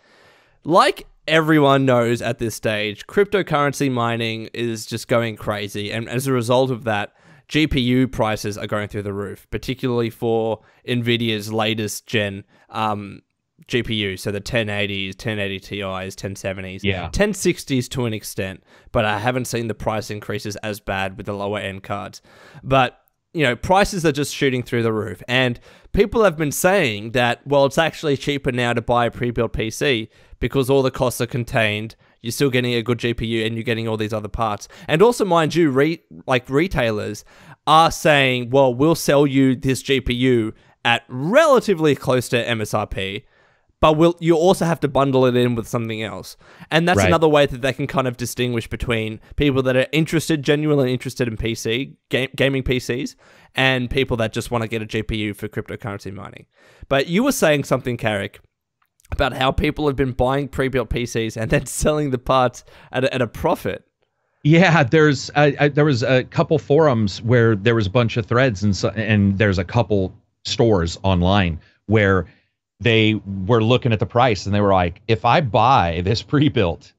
Speaker 1: Like everyone knows at this stage, cryptocurrency mining is just going crazy. And as a result of that, GPU prices are going through the roof, particularly for NVIDIA's latest gen GPU. So the 1080s, 1080 Ti's, 1070s, 1060s to an extent. But I haven't seen the price increases as bad with the lower end cards. But prices are just shooting through the roof. And people have been saying that, well, it's actually cheaper now to buy a pre-built PC because all the costs are contained. you're still getting a good GPU and you're getting all these other parts. And also, mind you, retailers are saying, well, we'll sell you this GPU at relatively close to MSRP, but you also have to bundle it in with something else. And that's another way that they can kind of distinguish between people that are genuinely interested in gaming PCs, and people that just want to get a GPU for cryptocurrency mining. But you were saying something, Karak, about how people have been buying pre-built PCs and then selling the parts at a profit.
Speaker 2: Yeah, there was a couple forums where there was a bunch of threads, and there's a couple stores online where they were looking at the price and they were like, if I buy this pre-built,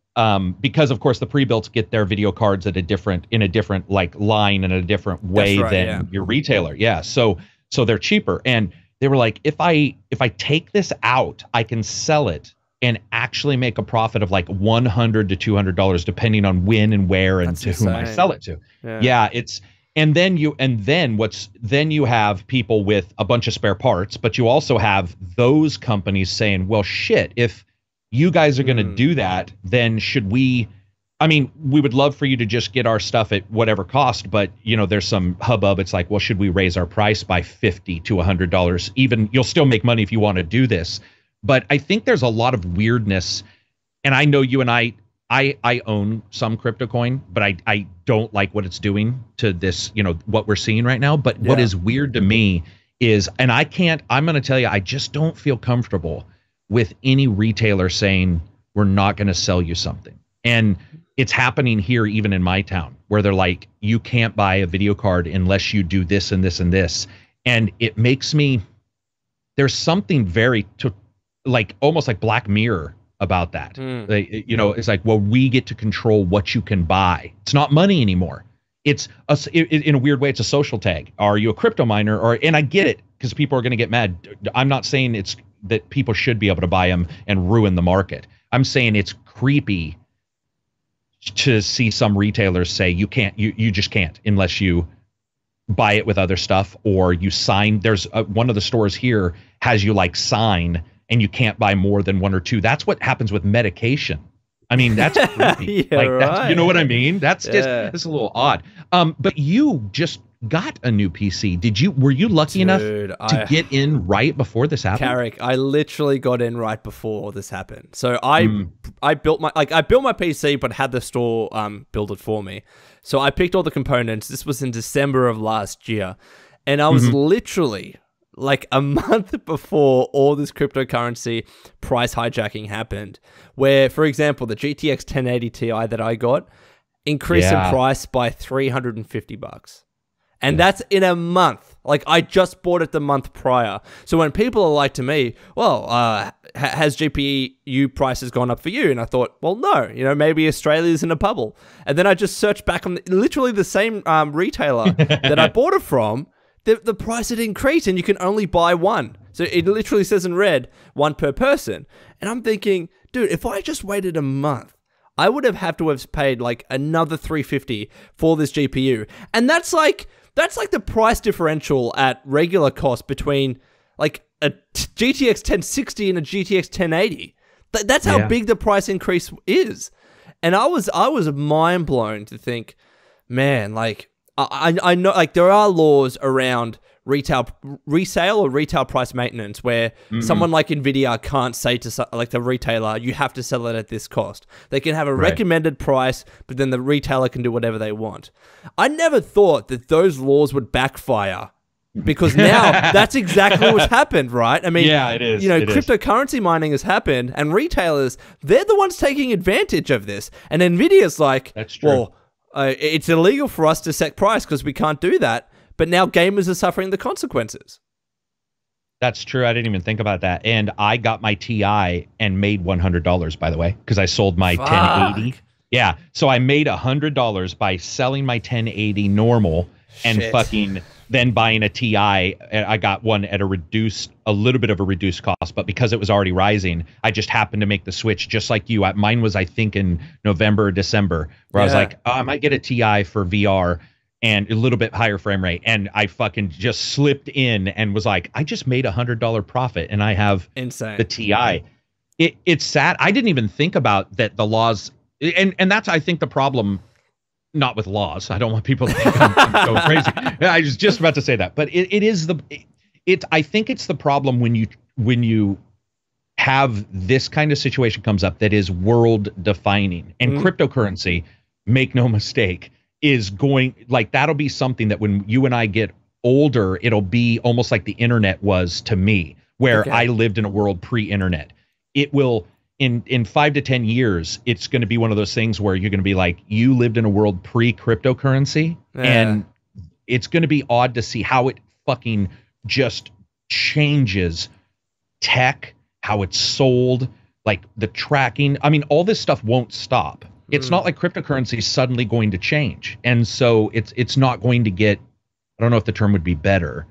Speaker 2: because of course the pre-builts get their video cards in a different like line and a different way than your retailer. Yeah. So they're cheaper. And they were like, if I take this out, I can sell it and actually make a profit of like $100 to $200, depending on when and where and to whom I sell it to. Yeah, and then you have people with a bunch of spare parts, but you also have those companies saying, well, shit, if you guys are going to do that, then we would love for you to just get our stuff at whatever cost, but there's some hubbub. It's like, well, should we raise our price by $50 to $100? Even you'll still make money if you want to do this. But I think there's a lot of weirdness, and I know you and I own some crypto coin, but I don't like what it's doing to this, what we're seeing right now. But what is weird to me is, and I'm going to tell you, I just don't feel comfortable with any retailer saying, we're not going to sell you something. And it's happening here, even in my town, where they're like, you can't buy a video card unless you do this and this and this. And it makes me, there's something very, almost like Black Mirror about that. It's like, well, we get to control what you can buy. It's not money anymore. It's in a weird way, it's a social tag. Are you a crypto miner? And I get it, because people are going to get mad. I'm not saying it's that people should be able to buy them and ruin the market. I'm saying it's creepy to see some retailers say you can't, you just can't unless you buy it with other stuff, or you sign. There's one of the stores here has you like sign, and you can't buy more than one or two. That's what happens with medication. I mean, that's creepy. That's, you know what I mean? That's just, it's a little odd. But you just got a new PC. Were you lucky enough to get in right before this happened?
Speaker 1: Karak, I literally got in right before this happened. So I built my PC, but had the store build it for me. So I picked all the components. This was in December of last year, and I was literally like a month before all this cryptocurrency price hijacking happened, where, for example, the GTX 1080 Ti that I got increased in price by $350. And that's in a month. Like, I just bought it the month prior. So when people are like to me, well, has GPU prices gone up for you? And I thought, well, no, maybe Australia's in a bubble. And then I just searched back on literally the same retailer that I bought it from. The price had increased, and you can only buy one. So it literally says in red, one per person. And I'm thinking, dude, if I just waited a month, I would have to have paid like another $350 for this GPU. And that's like the price differential at regular cost between like a GTX 1060 and a GTX 1080. That's how big the price increase is. And I was mind blown to think, man, like, I know, like, there are laws around resale or retail price maintenance where someone like Nvidia can't say to like the retailer, you have to sell it at this cost. They can have a recommended price, but then the retailer can do whatever they want. I never thought that those laws would backfire, because now that's exactly what's happened, right? I mean,
Speaker 2: it is.
Speaker 1: Cryptocurrency mining has happened, and retailers, they're the ones taking advantage of this. And Nvidia's like, that's true. Well, it's illegal for us to set price because we can't do that. But now gamers are suffering the consequences.
Speaker 2: That's true. I didn't even think about that. And I got my TI and made $100, by the way, because I sold my 1080. Yeah. So I made $100 by selling my 1080 normal and fucking then buying a TI. I got one at a little bit of a reduced cost, but because it was already rising, I just happened to make the switch just like you. Mine was, I think, in November or December, where I was like, oh, I might get a TI for VR and a little bit higher frame rate. And I fucking just slipped in and was like, I just made $100 profit and I have the TI. It's sad. I didn't even think about that the laws And that's, I think, the problem. Not with laws. I don't want people to think I'm going crazy. I was just about to say that, but I think it's the problem when you have this kind of situation comes up that is world defining, and cryptocurrency, make no mistake, is going, like, that'll be something that when you and I get older, it'll be almost like the internet was to me, where I lived in a world pre-internet. It will, in 5 to 10 years, it's going to be one of those things where you're going to be like, you lived in a world pre-cryptocurrency, and it's going to be odd to see how it fucking just changes tech, how it's sold, like the tracking. I mean, all this stuff won't stop. It's not like cryptocurrency is suddenly going to change. And so it's not going to get, I don't know if the term would be better,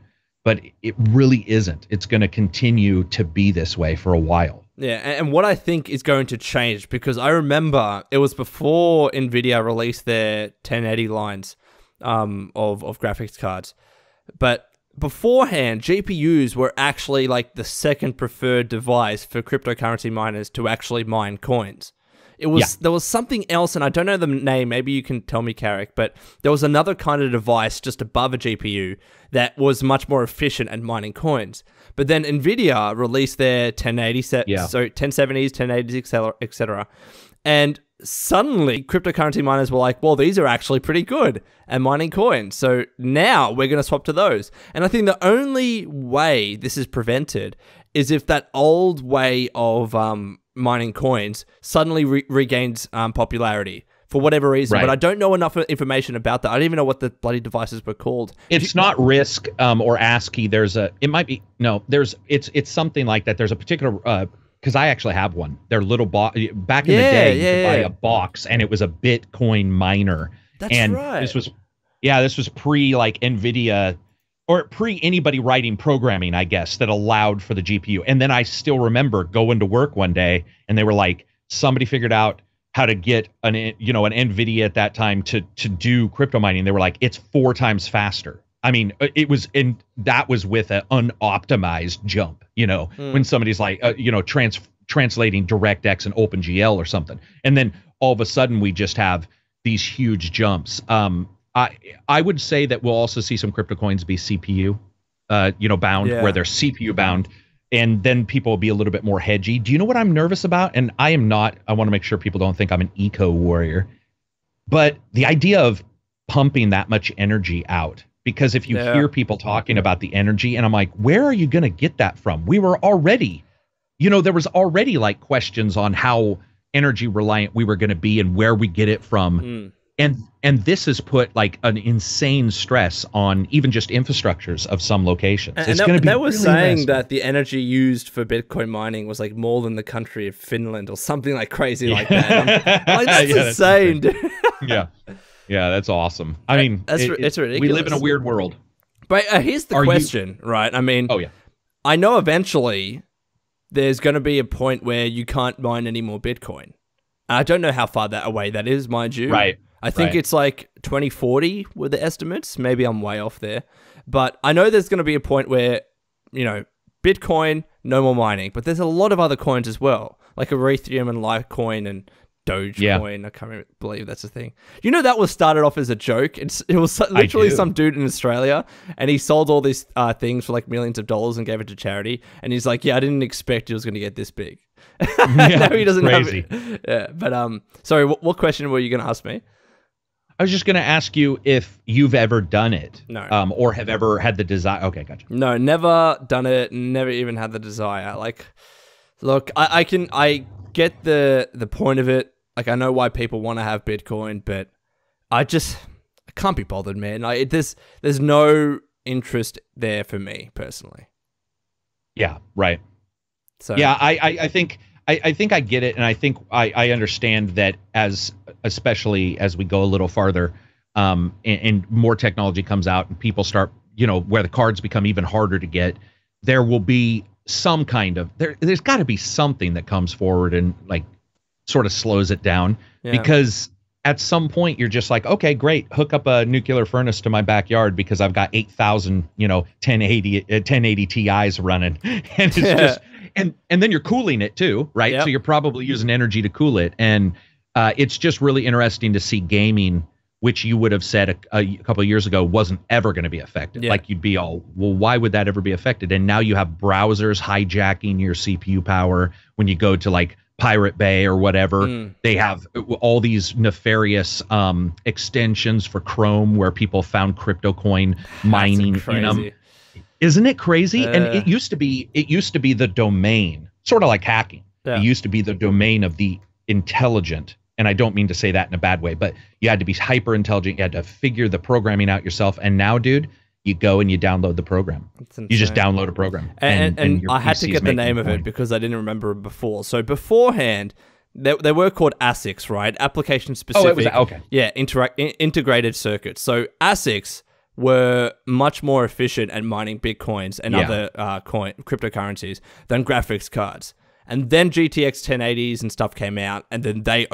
Speaker 2: but it really isn't. It's going to continue to be this way for a while.
Speaker 1: Yeah, and what I think is going to change, because I remember it was before NVIDIA released their 1080 lines of graphics cards. But beforehand, GPUs were actually like the second preferred device for cryptocurrency miners to actually mine coins. It was there was something else, and I don't know the name. Maybe you can tell me, Karak. But there was another kind of device just above a GPU that was much more efficient at mining coins. But then NVIDIA released their 1080 set, so 1070s, 1080s, etc. And suddenly, cryptocurrency miners were like, well, these are actually pretty good at mining coins. So now we're going to swap to those. And I think the only way this is prevented is if that old way of mining coins suddenly regains popularity for whatever reason. But I don't know enough information about that. I don't even know what the bloody devices were called.
Speaker 2: It's not RISC or ASCII. It's something like that. There's a particular, because I actually have one. They're little back in the day, you could buy a box, and it was a Bitcoin miner.
Speaker 1: That's right.
Speaker 2: This was pre like NVIDIA, or pre anybody writing programming, I guess, that allowed for the GPU. And then I still remember going to work one day, and they were like, somebody figured out how to get an NVIDIA at that time to do crypto mining. They were like, it's 4 times faster. I mean, that was with an unoptimized jump, when somebody's like, translating DirectX and OpenGL or something. And then all of a sudden we just have these huge jumps. I would say that we'll also see some crypto coins be CPU, bound, where they're CPU bound. And then people will be a little bit more hedgy. Do you know what I'm nervous about? And I am not, I want to make sure people don't think I'm an eco warrior. But the idea of pumping that much energy out, because if you hear people talking about the energy, and I'm like, where are you going to get that from? We were already, there was already like questions on how energy reliant we were going to be and where we get it from. And this has put like an insane stress on even just infrastructures of some locations.
Speaker 1: And it's going to be. They were saying that the energy used for Bitcoin mining was like more than the country of Finland or something like crazy like that. I'm like, that's insane, dude.
Speaker 2: Yeah, that's awesome. I mean, it's ridiculous. We live in a weird world.
Speaker 1: But here's the question, right? I mean, I know eventually there's going to be a point where you can't mine any more Bitcoin. I don't know how far away that is, mind you.
Speaker 2: Right.
Speaker 1: I think it's like 2040 were the estimates. Maybe I'm way off there. But I know there's going to be a point where, Bitcoin, no more mining. But there's a lot of other coins as well, like Ethereum and Litecoin and Dogecoin. I can't believe that's a thing. That was started off as a joke. It was literally some dude in Australia, and he sold all these things for like millions of dollars and gave it to charity. And he's like, I didn't expect it was going to get this big. No, he doesn't have it. Yeah, but sorry, what question were you going to ask me?
Speaker 2: I was just going to ask you if you've ever done it.
Speaker 1: No.
Speaker 2: Or have ever had the desire. Okay, gotcha.
Speaker 1: No, never done it. Never even had the desire. Like, look, I get the point of it. Like, I know why people want to have Bitcoin, but I can't be bothered, man. There's no interest there for me personally.
Speaker 2: Yeah, right.
Speaker 1: So
Speaker 2: yeah, I think I get it, and I think I understand that especially as we go a little farther, and more technology comes out, and people start, where the cards become even harder to get, there will be some kind of there's got to be something that comes forward and like sort of slows it down, because at some point you're just like, okay, great, hook up a nuclear furnace to my backyard because I've got 8,000 1080 Ti's running, and it's just and then you're cooling it too, right? So you're probably using energy to cool it, and It's just really interesting to see gaming, which you would have said a couple of years ago wasn't ever going to be affected.
Speaker 1: Yeah.
Speaker 2: Like you'd be all, well, why would that ever be affected? And now you have browsers hijacking your CPU power when you go to like Pirate Bay or whatever. They have all these nefarious extensions for Chrome where people found crypto coin mining in them. Isn't it crazy? And it used to be the domain, sort of like hacking. Yeah. It used to be the domain of the intelligent. And I don't mean to say that in a bad way, but you had to be hyper intelligent. You had to figure the programming out yourself. And now, dude, you go and you download the program. You just download a program.
Speaker 1: And I had to get the name of it because I didn't remember it before. So beforehand, they were called ASICs, right? Application specific.
Speaker 2: Oh, it was, okay.
Speaker 1: Yeah, integrated circuits. So ASICs were much more efficient at mining Bitcoins and other cryptocurrencies than graphics cards. And then GTX 1080s and stuff came out, and then they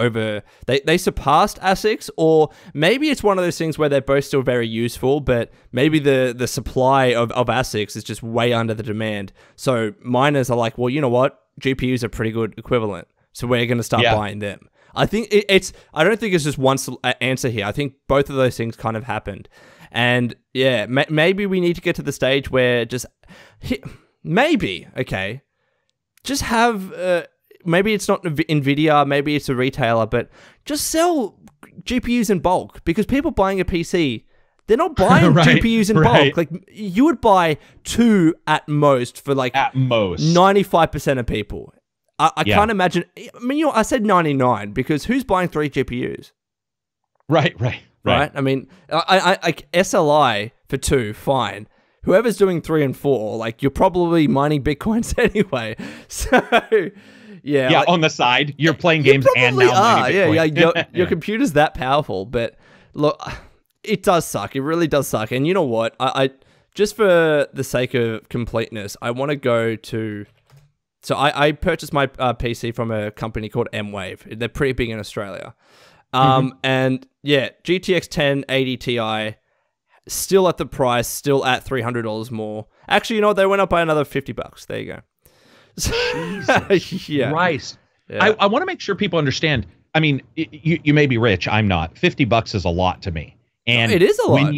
Speaker 1: surpassed ASICs, or maybe it's one of those things where they're both still very useful, but maybe the supply of ASICs is just way under the demand. So miners are like, well, you know what? GPUs are pretty good equivalent, so we're going to start buying them. I think I don't think it's just one answer here. I think both of those things kind of happened. And yeah, maybe we need to get to the stage where just just have, maybe it's not NVIDIA, maybe it's a retailer, but just sell GPUs in bulk, because people buying a PC, they're not buying GPUs in bulk. Like, you would buy 2 at most for like 95% of people. I can't imagine. I mean, I said 99 because who's buying 3 GPUs? Right. I mean, I SLI for 2, fine. Whoever's doing 3 and 4, like, you're probably mining Bitcoins anyway. So, yeah.
Speaker 2: Yeah, like, on the side, you're playing games and now mining Bitcoin.
Speaker 1: Your computer's that powerful. But look, it does suck. It really does suck. And you know what? I just for the sake of completeness, I want to go to... So I purchased my PC from a company called M-Wave. They're pretty big in Australia. And yeah, GTX 1080 Ti... still at the price, still at $300 more. Actually, you know what? They went up by another $50. There you go.
Speaker 2: Jesus Christ. Yeah. I want to make sure people understand. I mean, you may be rich. I'm not. $50 is a lot to me. And
Speaker 1: it is a lot.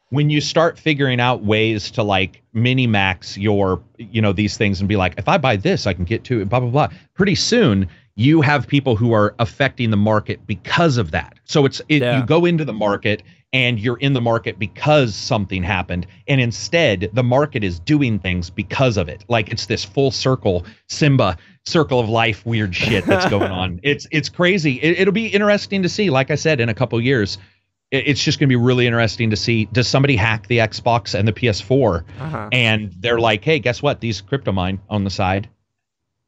Speaker 2: When you start figuring out ways to like mini-max your, these things and be like, if I buy this, I can get to it, blah, blah, blah. Pretty soon, you have people who are affecting the market because of that. So you go into the market and you're in the market because something happened, and instead the market is doing things because of it. Like, it's this full circle, Simba, circle of life, weird shit that's going on. It's crazy. It'll be interesting to see. Like I said, in a couple years, it's just going to be really interesting to see, does somebody hack the Xbox and the PS4 and they're like, hey, guess what? These crypto mine on the side.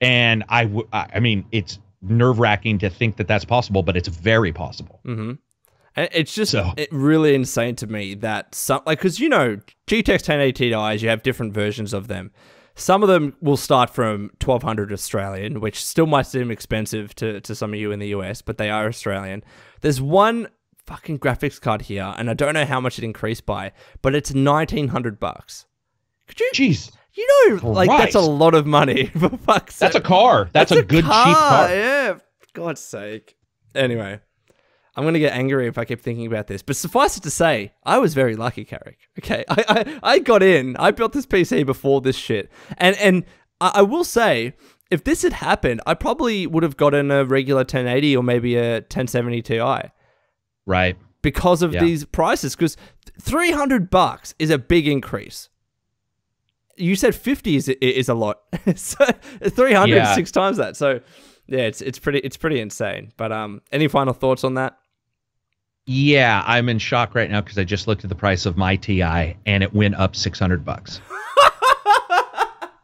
Speaker 2: And I mean, it's nerve-wracking to think that that's possible, but it's very possible.
Speaker 1: It's just really insane to me that because GTX 1080 Ti's, you have different versions of them. Some of them will start from 1,200 Australian, which still might seem expensive to some of you in the US, but they are Australian. There's one fucking graphics card here, and I don't know how much it increased by, but it's $1,900. Could you?
Speaker 2: Jeez.
Speaker 1: That's a lot of money, for fuck's sake.
Speaker 2: That's a car. That's a good, cheap car.
Speaker 1: Yeah, for God's sake. Anyway, I'm going to get angry if I keep thinking about this. But suffice it to say, I was very lucky, Karak. Okay, I got in. I built this PC before this shit. And I will say, if this had happened, I probably would have gotten a regular 1080 or maybe a 1070 Ti.
Speaker 2: Right.
Speaker 1: Because of these prices. Because $300 is a big increase. You said 50 is a lot. So 300 is 6 times that. So yeah, it's pretty insane. But any final thoughts on that?
Speaker 2: Yeah, I'm in shock right now because I just looked at the price of my Ti and it went up $600.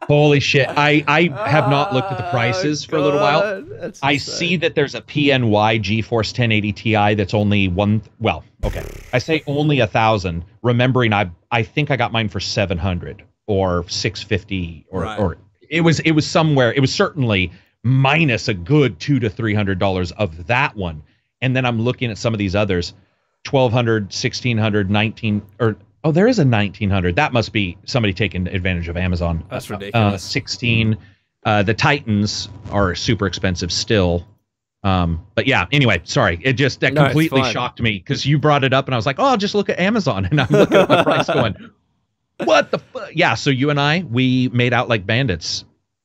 Speaker 2: Holy shit. I have not looked at the prices for a little while. I see that there's a PNY GeForce 1080 Ti that's only I say only 1,000, remembering I think I got mine for 700 or 650 or it was somewhere. It was certainly minus a good $200 to $300 of that one. And then I'm looking at some of these others, 1,200, 1,600, 19, or there is a 1,900. That must be somebody taking advantage of Amazon.
Speaker 1: That's ridiculous.
Speaker 2: 16. The Titans are super expensive still. But yeah, anyway, sorry. It just completely shocked me because you brought it up and I was like, oh, I'll just look at Amazon. And I'm looking at the price going, what the fuck? Yeah, so you and I, we made out like bandits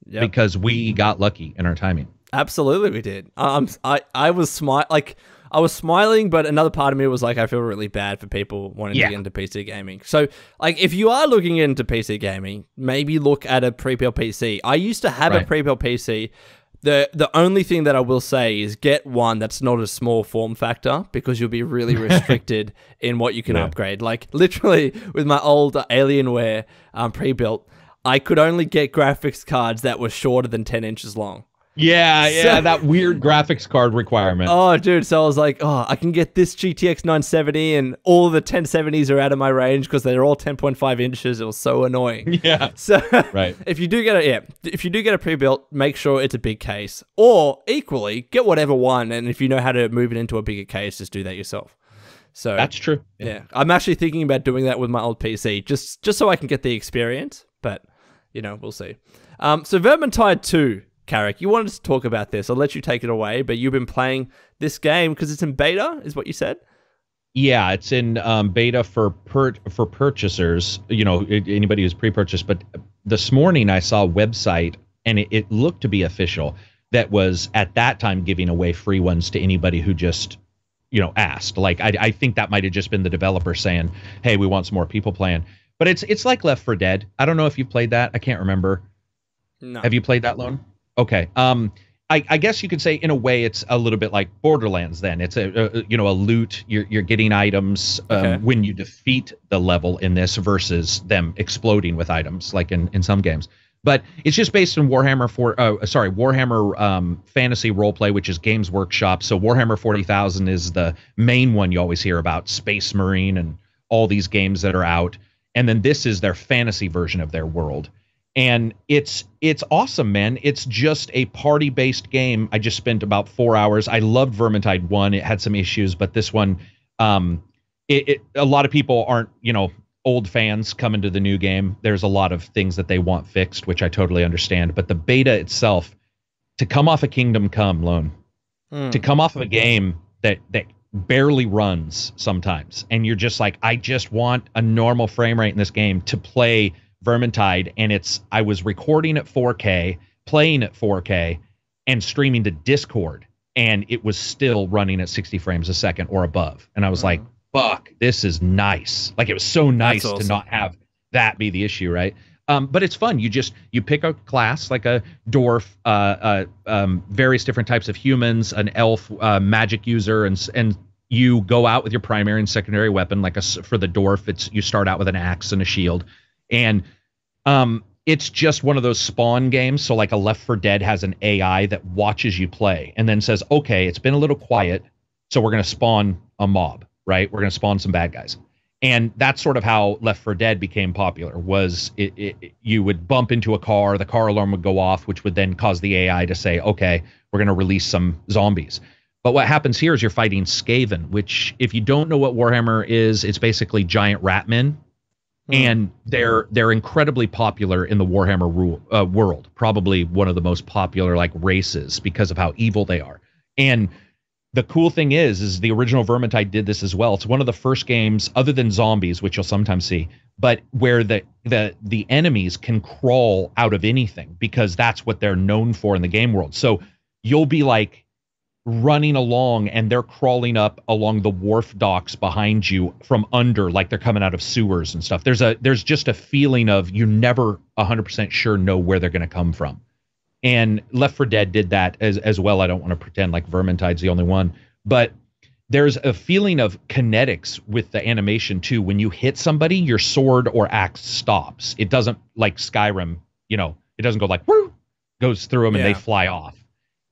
Speaker 2: because we got lucky in our timing.
Speaker 1: Absolutely, we did. I was smiling, but another part of me was like, I feel really bad for people wanting to get into PC gaming. So, like, if you are looking into PC gaming, maybe look at a pre-built PC. I used to have a pre-built PC. The only thing that I will say is get one that's not a small form factor because you'll be really restricted in what you can upgrade. Like, literally, with my old Alienware pre-built, I could only get graphics cards that were shorter than 10 inches long.
Speaker 2: Yeah, that weird graphics card requirement.
Speaker 1: Oh, dude, so I was like, oh, I can get this GTX 970 and all the 1070s are out of my range because they're all 10.5 inches. It was so annoying.
Speaker 2: Yeah.
Speaker 1: So if you do get a pre-built, make sure it's a big case. Or equally, get whatever one, and if you know how to move it into a bigger case, just do that yourself. So
Speaker 2: that's true.
Speaker 1: Yeah. I'm actually thinking about doing that with my old PC, just so I can get the experience, but we'll see. So Vermintide 2. Karak, you wanted to talk about this. I'll let you take it away, but you've been playing this game because it's in beta, is what you said?
Speaker 2: Yeah, it's in beta for purchasers, anybody who's pre-purchased. But this morning I saw a website, and it looked to be official, that was at that time giving away free ones to anybody who just, asked. Like, I think that might have just been the developer saying, hey, we want some more people playing. But it's like Left 4 Dead. I don't know if you've played that. I can't remember.
Speaker 1: No.
Speaker 2: Have you played that, Lone? Okay. I guess you could say in a way it's a little bit like Borderlands. Then it's a loot. You're getting items when you defeat the level in this versus them exploding with items like in some games. But it's just based on Warhammer fantasy roleplay, which is Games Workshop. So Warhammer 40,000 is the main one you always hear about. Space Marine and all these games that are out, and then this is their fantasy version of their world. And it's awesome, man. It's just a party-based game. I just spent about 4 hours. I loved Vermintide 1. It had some issues, but this one, a lot of people aren't, old fans coming to the new game. There's a lot of things that they want fixed, which I totally understand. But the beta itself, to come off of Kingdom Come, Lone, to come off of a game that barely runs sometimes, and you're just like, I just want a normal frame rate in this game to play Vermintide, and I was recording at 4K, playing at 4K, and streaming to Discord, and it was still running at 60 frames a second or above. And I was like, fuck, this is nice. Like, it was so nice to not have that be the issue, right? But it's fun. You pick a class like a dwarf, various different types of humans, an elf, magic user, and you go out with your primary and secondary weapon. Like for the dwarf, you start out with an axe and a shield. And it's just one of those spawn games. So like a Left 4 Dead has an AI that watches you play and then says, okay, it's been a little quiet, so we're going to spawn a mob, right? We're going to spawn some bad guys. And that's sort of how Left 4 Dead became popular, was you would bump into a car, the car alarm would go off, which would then cause the AI to say, okay, we're going to release some zombies. But what happens here is you're fighting Skaven, which, if you don't know what Warhammer is, it's basically giant rat men. And they're incredibly popular in the Warhammer world, probably one of the most popular races because of how evil they are. And the cool thing is the original Vermintide did this as well. It's one of the first games, other than zombies, which you'll sometimes see, but where the enemies can crawl out of anything, because that's what they're known for in the game world. So you'll be like running along and they're crawling up along the wharf docks behind you from under, like they're coming out of sewers and stuff. There's just a feeling of you never 100% sure know where they're going to come from. And Left 4 Dead did that as well. I don't want to pretend like Vermintide's the only one, but there's a feeling of kinetics with the animation too. When you hit somebody, your sword or axe stops. It doesn't, like Skyrim, it doesn't go like whoo, goes through them and they fly off.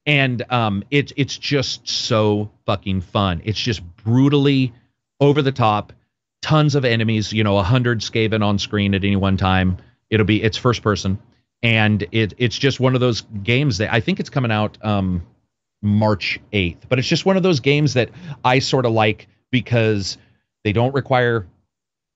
Speaker 2: And it's just so fucking fun. It's just brutally over the top, tons of enemies, 100 Skaven on screen at any one time. It's first person. And it's just one of those games that I think it's coming out March 8th. But it's just one of those games that I sort of like because they don't require,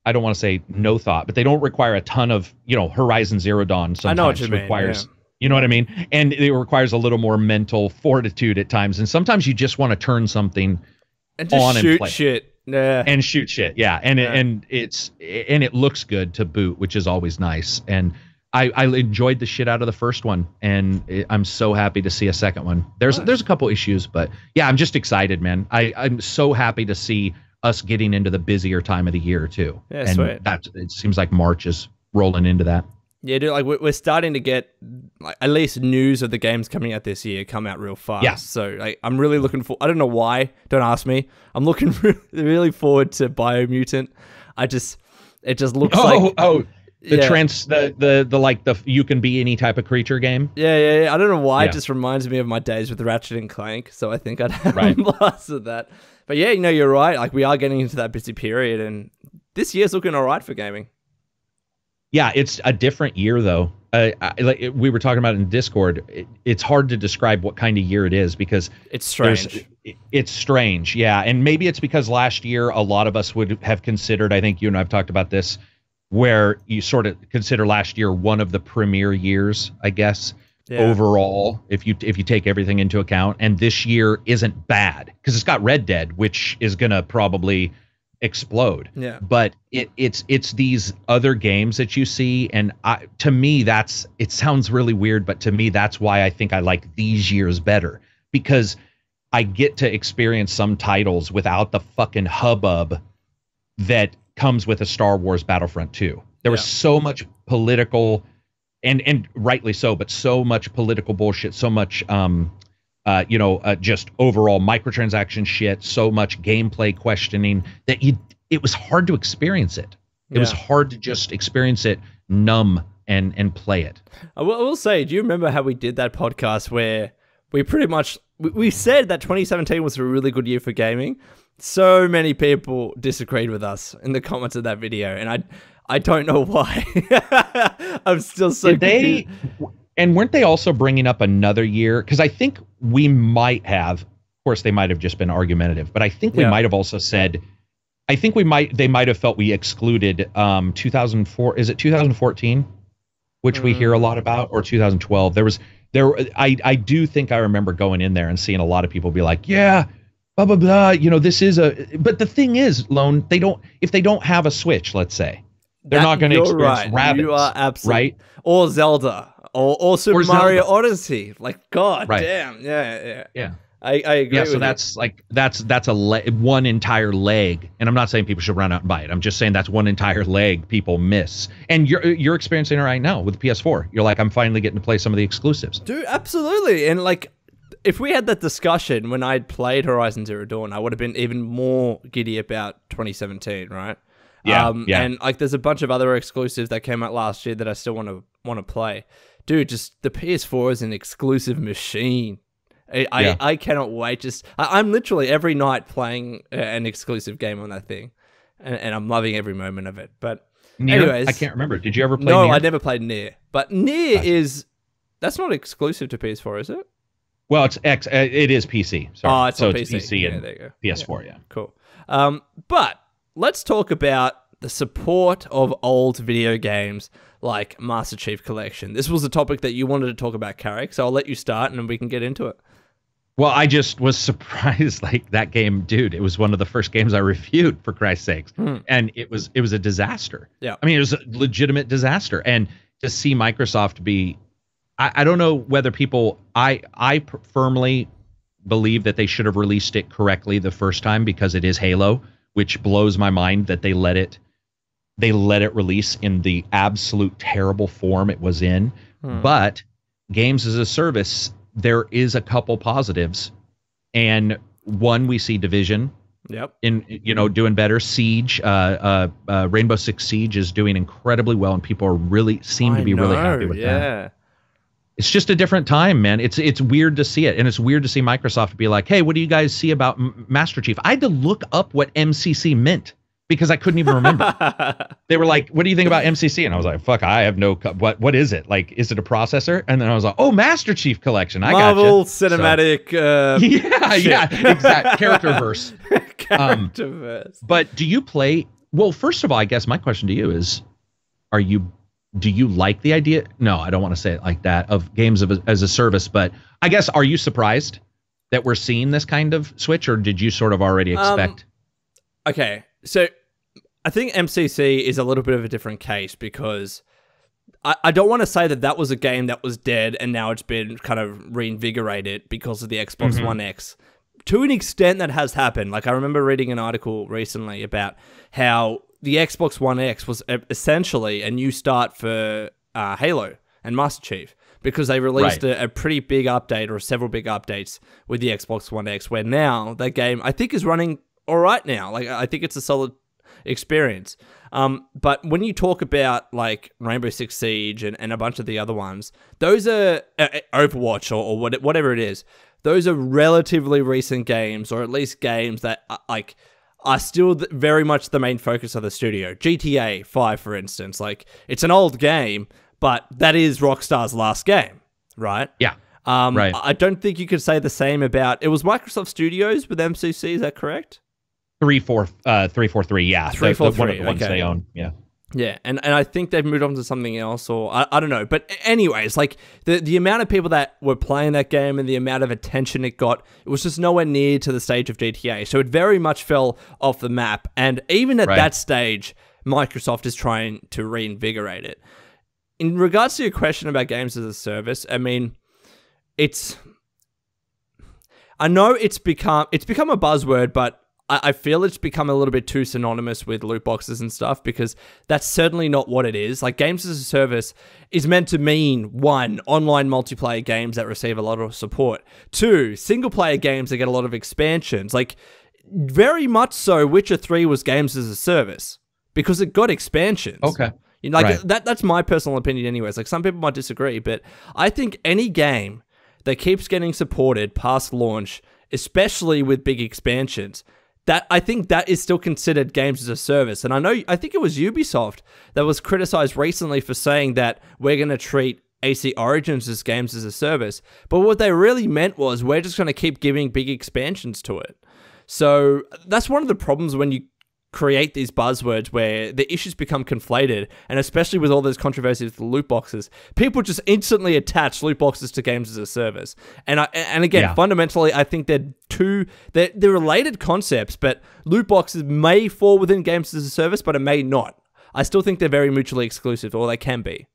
Speaker 2: I don't want to say no thought, but they don't require a ton of, Horizon Zero Dawn sometimes
Speaker 1: I know what you mean,
Speaker 2: requires, You know what I mean? And it requires a little more mental fortitude at times. And sometimes you just want to turn something
Speaker 1: and just
Speaker 2: on
Speaker 1: shoot
Speaker 2: and play
Speaker 1: shit. Yeah.
Speaker 2: And shoot shit. Yeah. And it looks good to boot, which is always nice. And I enjoyed the shit out of the first one, and I'm so happy to see a second one. There's a couple issues, but yeah, I'm just excited, man. I'm so happy to see us getting into the busier time of the year too.
Speaker 1: Yeah,
Speaker 2: and
Speaker 1: sweet.
Speaker 2: It seems like March is rolling into that.
Speaker 1: Yeah, dude, like we're starting to get like at least news of the games coming out this year come out real fast.
Speaker 2: Yeah.
Speaker 1: So like I'm really looking for. I don't know why. Don't ask me. I'm looking really forward to Biomutant. It just looks like
Speaker 2: the you can be any type of creature game.
Speaker 1: Yeah. I don't know why. It just reminds me of my days with Ratchet and Clank. So I think I'd have a blast of that. But yeah, you're right. Like we are getting into that busy period, and this year's looking all right for gaming.
Speaker 2: Yeah, it's a different year though. Like we were talking about in Discord, it's hard to describe what kind of year it is because
Speaker 1: it's strange.
Speaker 2: It's strange, yeah. And maybe it's because last year a lot of us would have considered, I think you and I've talked about this, where you sort of consider last year one of the premier years, I guess, overall, if you take everything into account. And this year isn't bad because it's got Red Dead, which is gonna probably explode.
Speaker 1: Yeah.
Speaker 2: But it's these other games that you see, and to me it sounds really weird, but to me that's why I think I like these years better, because I get to experience some titles without the fucking hubbub that comes with a Star Wars Battlefront 2. There was so much political and rightly so, but so much political bullshit, so much just overall microtransaction shit, so much gameplay questioning that it was hard to experience it. It was hard to just experience it, numb and play it.
Speaker 1: I will say, do you remember how we did that podcast where we pretty much we said that 2017 was a really good year for gaming? So many people disagreed with us in the comments of that video, and I don't know why. I'm still so confused.
Speaker 2: And weren't they also bringing up another year? Because I think we might have, of course, they might have just been argumentative, but I think we might have also said, they might have felt we excluded 2004. Is it 2014, which we hear a lot about, or 2012? I do think I remember going in there and seeing a lot of people be like, yeah, blah blah blah. This is but the thing is, Lone, if they don't have a Switch, let's say, they're not going to experience Rabbids. You are absolutely right.
Speaker 1: Or Zelda. Or Super Mario Odyssey. Like, God damn. Yeah. I agree.
Speaker 2: Yeah, so that's one entire leg. And I'm not saying people should run out and buy it. I'm just saying that's one entire leg people miss. And you're experiencing it right now with the PS4. You're like, I'm finally getting to play some of the exclusives.
Speaker 1: Dude, absolutely. And like, if we had that discussion when I'd played Horizon Zero Dawn, I would have been even more giddy about 2017, right?
Speaker 2: Yeah.
Speaker 1: And like, there's a bunch of other exclusives that came out last year that I still want to play. Dude, just the PS4 is an exclusive machine. I cannot wait. I'm literally every night playing an exclusive game on that thing, and I'm loving every moment of it. But anyways,
Speaker 2: I can't remember. Did you ever play?
Speaker 1: No,
Speaker 2: Nier?
Speaker 1: I never played Nier. But Nier that's not exclusive to PS4, is it?
Speaker 2: Well, it is PC. Sorry.
Speaker 1: Oh, it's on
Speaker 2: PC. It's PC and
Speaker 1: there you go.
Speaker 2: PS4. Yeah.
Speaker 1: Cool. But let's talk about the support of old video games like Master Chief Collection. This was a topic that you wanted to talk about, Karak, so I'll let you start and then we can get into it.
Speaker 2: Well, I just was surprised, like, that game, dude, it was one of the first games I reviewed, for Christ's sakes. And it was a disaster.
Speaker 1: Yeah.
Speaker 2: I mean, it was a legitimate disaster. And to see Microsoft be, I don't know whether people, I firmly believe that they should have released it correctly the first time because it is Halo, which blows my mind that they let it release in the absolute terrible form it was in. But games as a service, there is a couple positives, and one, we see Division doing better. Siege, Rainbow Six Siege is doing incredibly well, and people are really happy with that. It's just a different time, man. It's weird to see it, and it's weird to see Microsoft be like, hey, what do you guys see about Master Chief? I had to look up what MCC meant because I couldn't even remember. They were like, what do you think about MCC? And I was like, fuck, I have no, what is it? Like, is it a processor? And then I was like, oh, Master Chief Collection. I got
Speaker 1: Marvel Cinematic.
Speaker 2: Exact. Characterverse. But do you play, well, first of all, I guess my question to you is, are you do you like the idea? No, I don't want to say it like that, of games as a service, but I guess, are you surprised that we're seeing this kind of switch, or did you sort of already expect?
Speaker 1: Okay, so I think MCC is a little bit of a different case, because I don't want to say that was a game that was dead and now it's been kind of reinvigorated because of the Xbox One X. To an extent, that has happened. Like, I remember reading an article recently about how the Xbox One X was essentially a new start for Halo and Master Chief, because they released a pretty big update, or several big updates, with the Xbox One X, where now that game, I think, is running all right now. Like, I think it's a solid experience. But when you talk about like Rainbow Six Siege and a bunch of the other ones, those are Overwatch or whatever it is. Those are relatively recent games, or at least games that are still very much the main focus of the studio. GTA 5, for instance, like, it's an old game, but that is Rockstar's last game, right?
Speaker 2: Yeah. Right.
Speaker 1: I don't think you could say the same about, it was Microsoft Studios with MCC, is that correct?
Speaker 2: 343, yeah.
Speaker 1: 343,
Speaker 2: one of the ones they own, yeah.
Speaker 1: Yeah, and I think they've moved on to something else, or I don't know. But anyways, like, the amount of people that were playing that game and the amount of attention it got, it was just nowhere near to the stage of GTA. So it very much fell off the map. And even at that stage, Microsoft is trying to reinvigorate it. In regards to your question about games as a service, I mean, I know it's become a buzzword, but I feel it's become a little bit too synonymous with loot boxes and stuff, because that's certainly not what it is. Like, games as a service is meant to mean, 1, online multiplayer games that receive a lot of support. 2, single player games that get a lot of expansions. Like, very much so, Witcher 3 was games as a service because it got expansions.
Speaker 2: Okay.
Speaker 1: You know, like, that's my personal opinion anyways. Like, some people might disagree, but I think any game that keeps getting supported past launch, especially with big expansions, I think that is still considered games as a service. And I think it was Ubisoft that was criticized recently for saying that we're going to treat AC Origins as games as a service. But what they really meant was, we're just going to keep giving big expansions to it. So that's one of the problems when you create these buzzwords where the issues become conflated, and especially with all those controversies with the loot boxes, people just instantly attach loot boxes to games as a service. And again, fundamentally, I think they're related concepts, but loot boxes may fall within games as a service, but it may not. I still think they're very mutually exclusive, or they can be.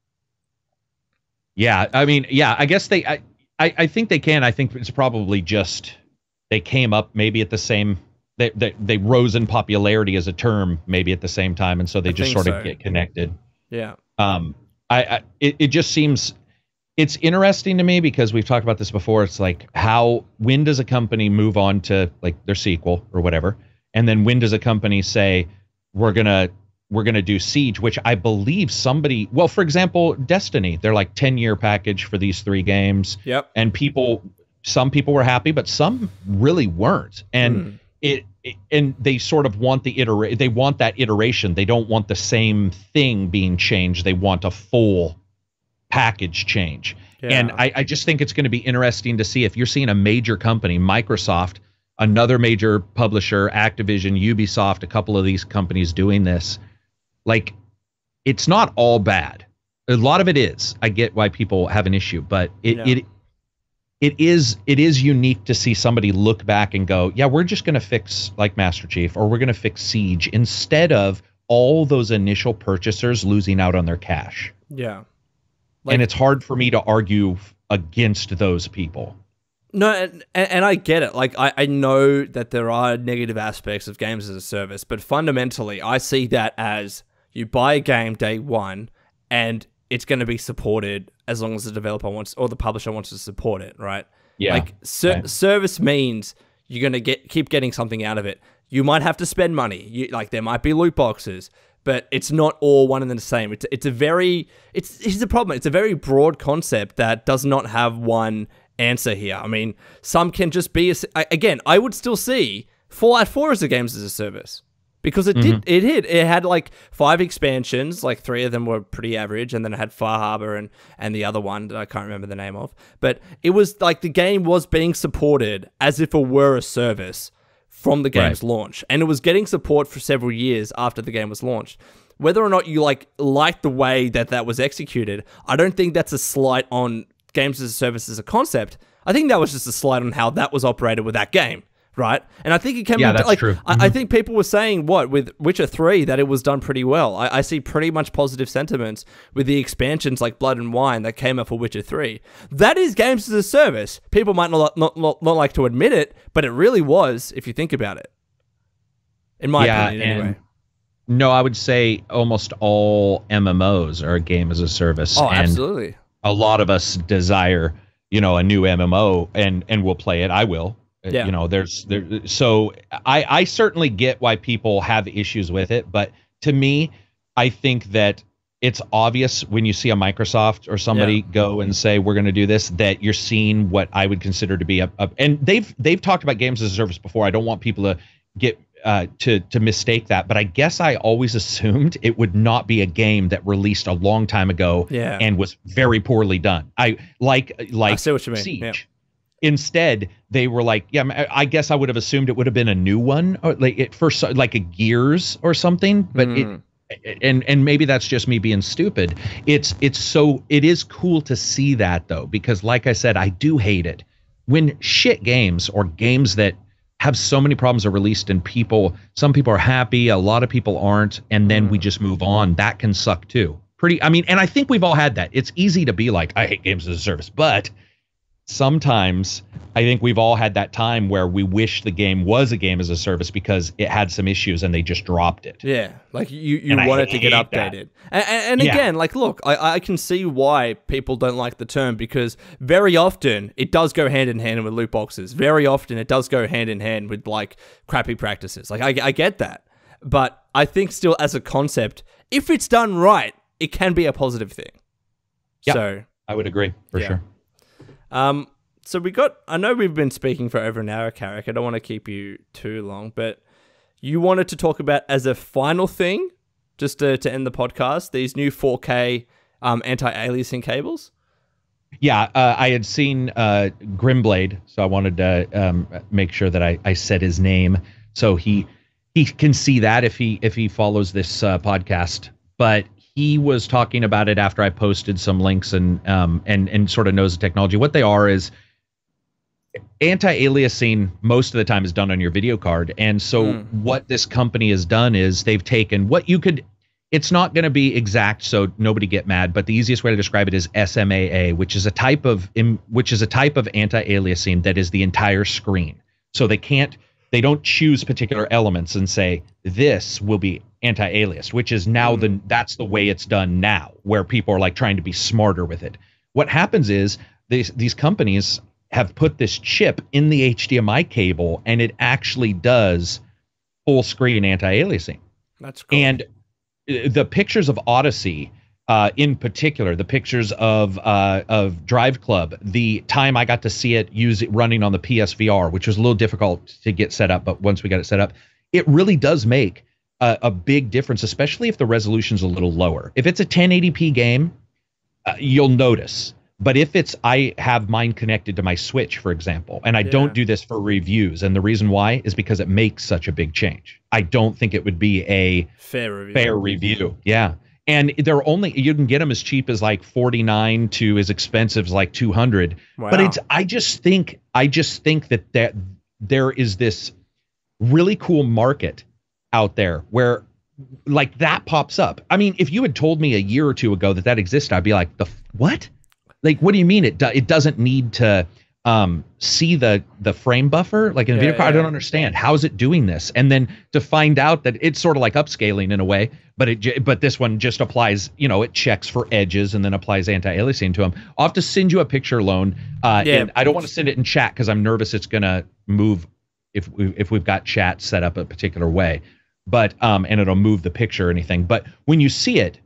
Speaker 2: Yeah, I mean, yeah, I guess I think they can. I think it's probably just they came up maybe at the same. They rose in popularity as a term maybe at the same time, and so they just sort of get connected.
Speaker 1: Yeah.
Speaker 2: It just seems, it's interesting to me, because we've talked about this before. It's like, when does a company move on to like their sequel or whatever, and then when does a company say we're gonna do Siege, which I believe for example, Destiny, they're like 10-year package for these 3 games.
Speaker 1: Yep.
Speaker 2: And some people were happy, but some really weren't, and and they sort of want they want that iteration. They don't want the same thing being changed. They want a full package change. Yeah. And I just think it's going to be interesting to see if you're seeing a major company, Microsoft, another major publisher, Activision, Ubisoft, a couple of these companies doing this. Like, it's not all bad. A lot of it is. I get why people have an issue, but it is unique to see somebody look back and go, yeah, we're just going to fix like Master Chief, or we're going to fix Siege, instead of all those initial purchasers losing out on their cash.
Speaker 1: Yeah.
Speaker 2: And it's hard for me to argue against those people.
Speaker 1: No, and I get it. Like, I know that there are negative aspects of games as a service, but fundamentally, I see that as you buy a game day one, and it's going to be supported as long as the developer wants, or the publisher wants to support it, right?
Speaker 2: Yeah.
Speaker 1: Like, service means you're going to keep getting something out of it. You might have to spend money. There might be loot boxes, but it's not all one and the same. Here's the problem. It's a very broad concept that does not have one answer here. I mean, some can just be, again, I would still see Fallout 4 as a games as a service. Because it had like 5 expansions, like 3 of them were pretty average, and then it had Far Harbor and the other one that I can't remember the name of. But it was like the game was being supported as if it were a service from the game's launch. And it was getting support for several years after the game was launched. whether or not you like the way that was executed, I don't think that's a slight on games as a service as a concept. I think that was just a slight on how that was operated with that game, right? And I think it can be
Speaker 2: that's
Speaker 1: like
Speaker 2: true.
Speaker 1: I think people were saying with Witcher 3 that it was done pretty well. I see pretty much positive sentiments with the expansions like Blood and Wine that came out for Witcher 3. That is games as a service. People might not like to admit it, but it really was if you think about it. In my opinion, anyway.
Speaker 2: No, I would say almost all MMOs are a game as a service.
Speaker 1: Oh, absolutely.
Speaker 2: A lot of us desire, a new MMO, and we'll play it. I will.
Speaker 1: Yeah.
Speaker 2: So I certainly get why people have issues with it, but to me, I think that it's obvious when you see a Microsoft or somebody go and say we're going to do this, that you're seeing what I would consider to be and they've talked about games as a service before. I don't want people to get to mistake that, but I guess I always assumed it would not be a game that released a long time ago and was very poorly done. I
Speaker 1: see what you mean.
Speaker 2: Siege.
Speaker 1: Yeah.
Speaker 2: Instead, they were like, I guess I would have assumed it would have been a new one, or like a Gears or something. But and maybe that's just me being stupid. It is cool to see that though, because like I said, I do hate it when shit games or games that have so many problems are released and some people are happy, a lot of people aren't, and then we just move on. That can suck too. And I think we've all had that. It's easy to be like, I hate games as a service, but sometimes I think we've all had that time where we wish the game was a game as a service because it had some issues and they just dropped it.
Speaker 1: Yeah, like you want it to get updated. And again, like, look, I can see why people don't like the term, because very often it does go hand in hand with loot boxes. Very often it does go hand in hand with like crappy practices. Like I get that. But I think still as a concept, if it's done right, it can be a positive thing.
Speaker 2: Yeah,
Speaker 1: so
Speaker 2: I would agree for sure.
Speaker 1: So I know we've been speaking for over an hour, Karak. I don't want to keep you too long, but you wanted to talk about as a final thing, just to end the podcast, these new 4K anti-aliasing cables?
Speaker 2: Yeah, I had seen Grimblade, so I wanted to make sure that I said his name, so he can see that if he follows this podcast. But he was talking about it after I posted some links and sort of knows the technology. What they are is anti-aliasing most of the time is done on your video card. And so what this company has done is they've taken it's not going to be exact, so nobody get mad, but the easiest way to describe it is SMAA, which is a type of anti-aliasing that is the entire screen. So they don't choose particular elements and say this will be anti-aliased, which is now that's the way it's done now, where people are like trying to be smarter with it. What happens is these companies have put this chip in the HDMI cable, and it actually does full screen anti-aliasing.
Speaker 1: That's cool.
Speaker 2: And the pictures of Odyssey, in particular, the pictures of Drive Club, the time I got to see it running on the PSVR, which was a little difficult to get set up, but once we got it set up, it really does make a big difference, especially if the resolution's a little lower. If it's a 1080p game, you'll notice. But if I have mine connected to my Switch, for example, and I don't do this for reviews, and the reason why is because it makes such a big change. I don't think it would be a fair review. Yeah. And you can get them as cheap as like $49 to as expensive as like $200. Wow. But I just think that there is this really cool market out there where like that pops up. I mean, if you had told me a year or two ago that existed, I'd be like, what? Like, what do you mean it doesn't need to see the frame buffer like in a video card? I don't understand. How is it doing this? And then to find out that it's sort of like upscaling in a way, but this one just applies, it checks for edges and then applies anti-aliasing to them. I'll have to send you a picture, Lone. And I don't want to send it in chat because I'm nervous it's gonna move if we've got chat set up a particular way. But and it'll move the picture or anything. But when you see it,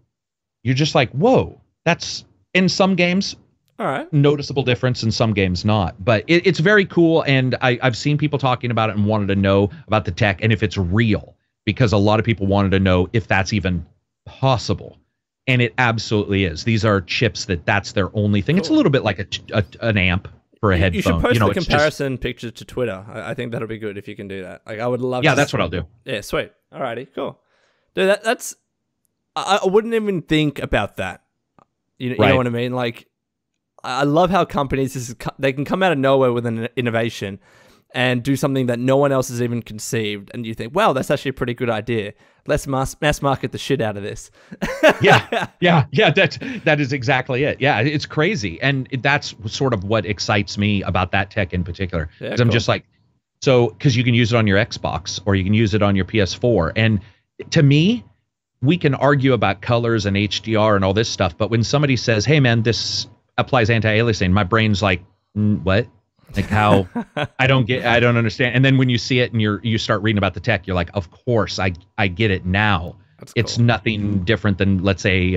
Speaker 2: you're just like, whoa, that's in some games.
Speaker 1: All right.
Speaker 2: Noticeable difference, in some games not. But it's very cool, and I've seen people talking about it and wanted to know about the tech and if it's real, because a lot of people wanted to know if that's even possible. And it absolutely is. These are chips that's their only thing. Cool. It's a little bit like an amp for a headphone.
Speaker 1: You should post the comparison picture to Twitter. I think that'll be good if you can do that. Like, I would love.
Speaker 2: Yeah, that's what I'll do.
Speaker 1: Yeah, sweet. Alrighty, cool. Dude, that's I wouldn't even think about that. You know what I mean? Like, I love how companies, they can come out of nowhere with an innovation and do something that no one else has even conceived. And you think, wow, that's actually a pretty good idea. Let's mass market the shit out of this.
Speaker 2: Yeah. That is exactly it. Yeah, it's crazy. And that's sort of what excites me about that tech in particular. Because I'm just like, because you can use it on your Xbox or you can use it on your PS4. And to me, we can argue about colors and HDR and all this stuff. But when somebody says, hey, man, this applies anti-aliasing, my brain's like, what? Like how? I don't understand. And then when you see it and you start reading about the tech, you're like, of course, I get it now. That's cool. It's nothing different than, let's say,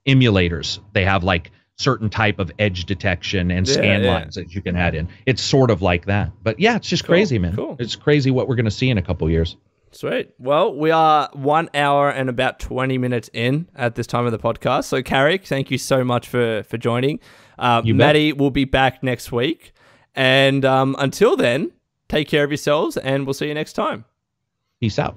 Speaker 2: emulators. They have like certain type of edge detection and scan lines that you can add in. It's sort of like that. But yeah, it's just crazy, man. Cool. It's crazy what we're going to see in a couple years.
Speaker 1: Sweet. Well, we are 1 hour and about 20 minutes in at this time of the podcast. So, Karak, thank you so much for joining. Maddie will be back next week. And until then, take care of yourselves, and we'll see you next time.
Speaker 2: Peace out.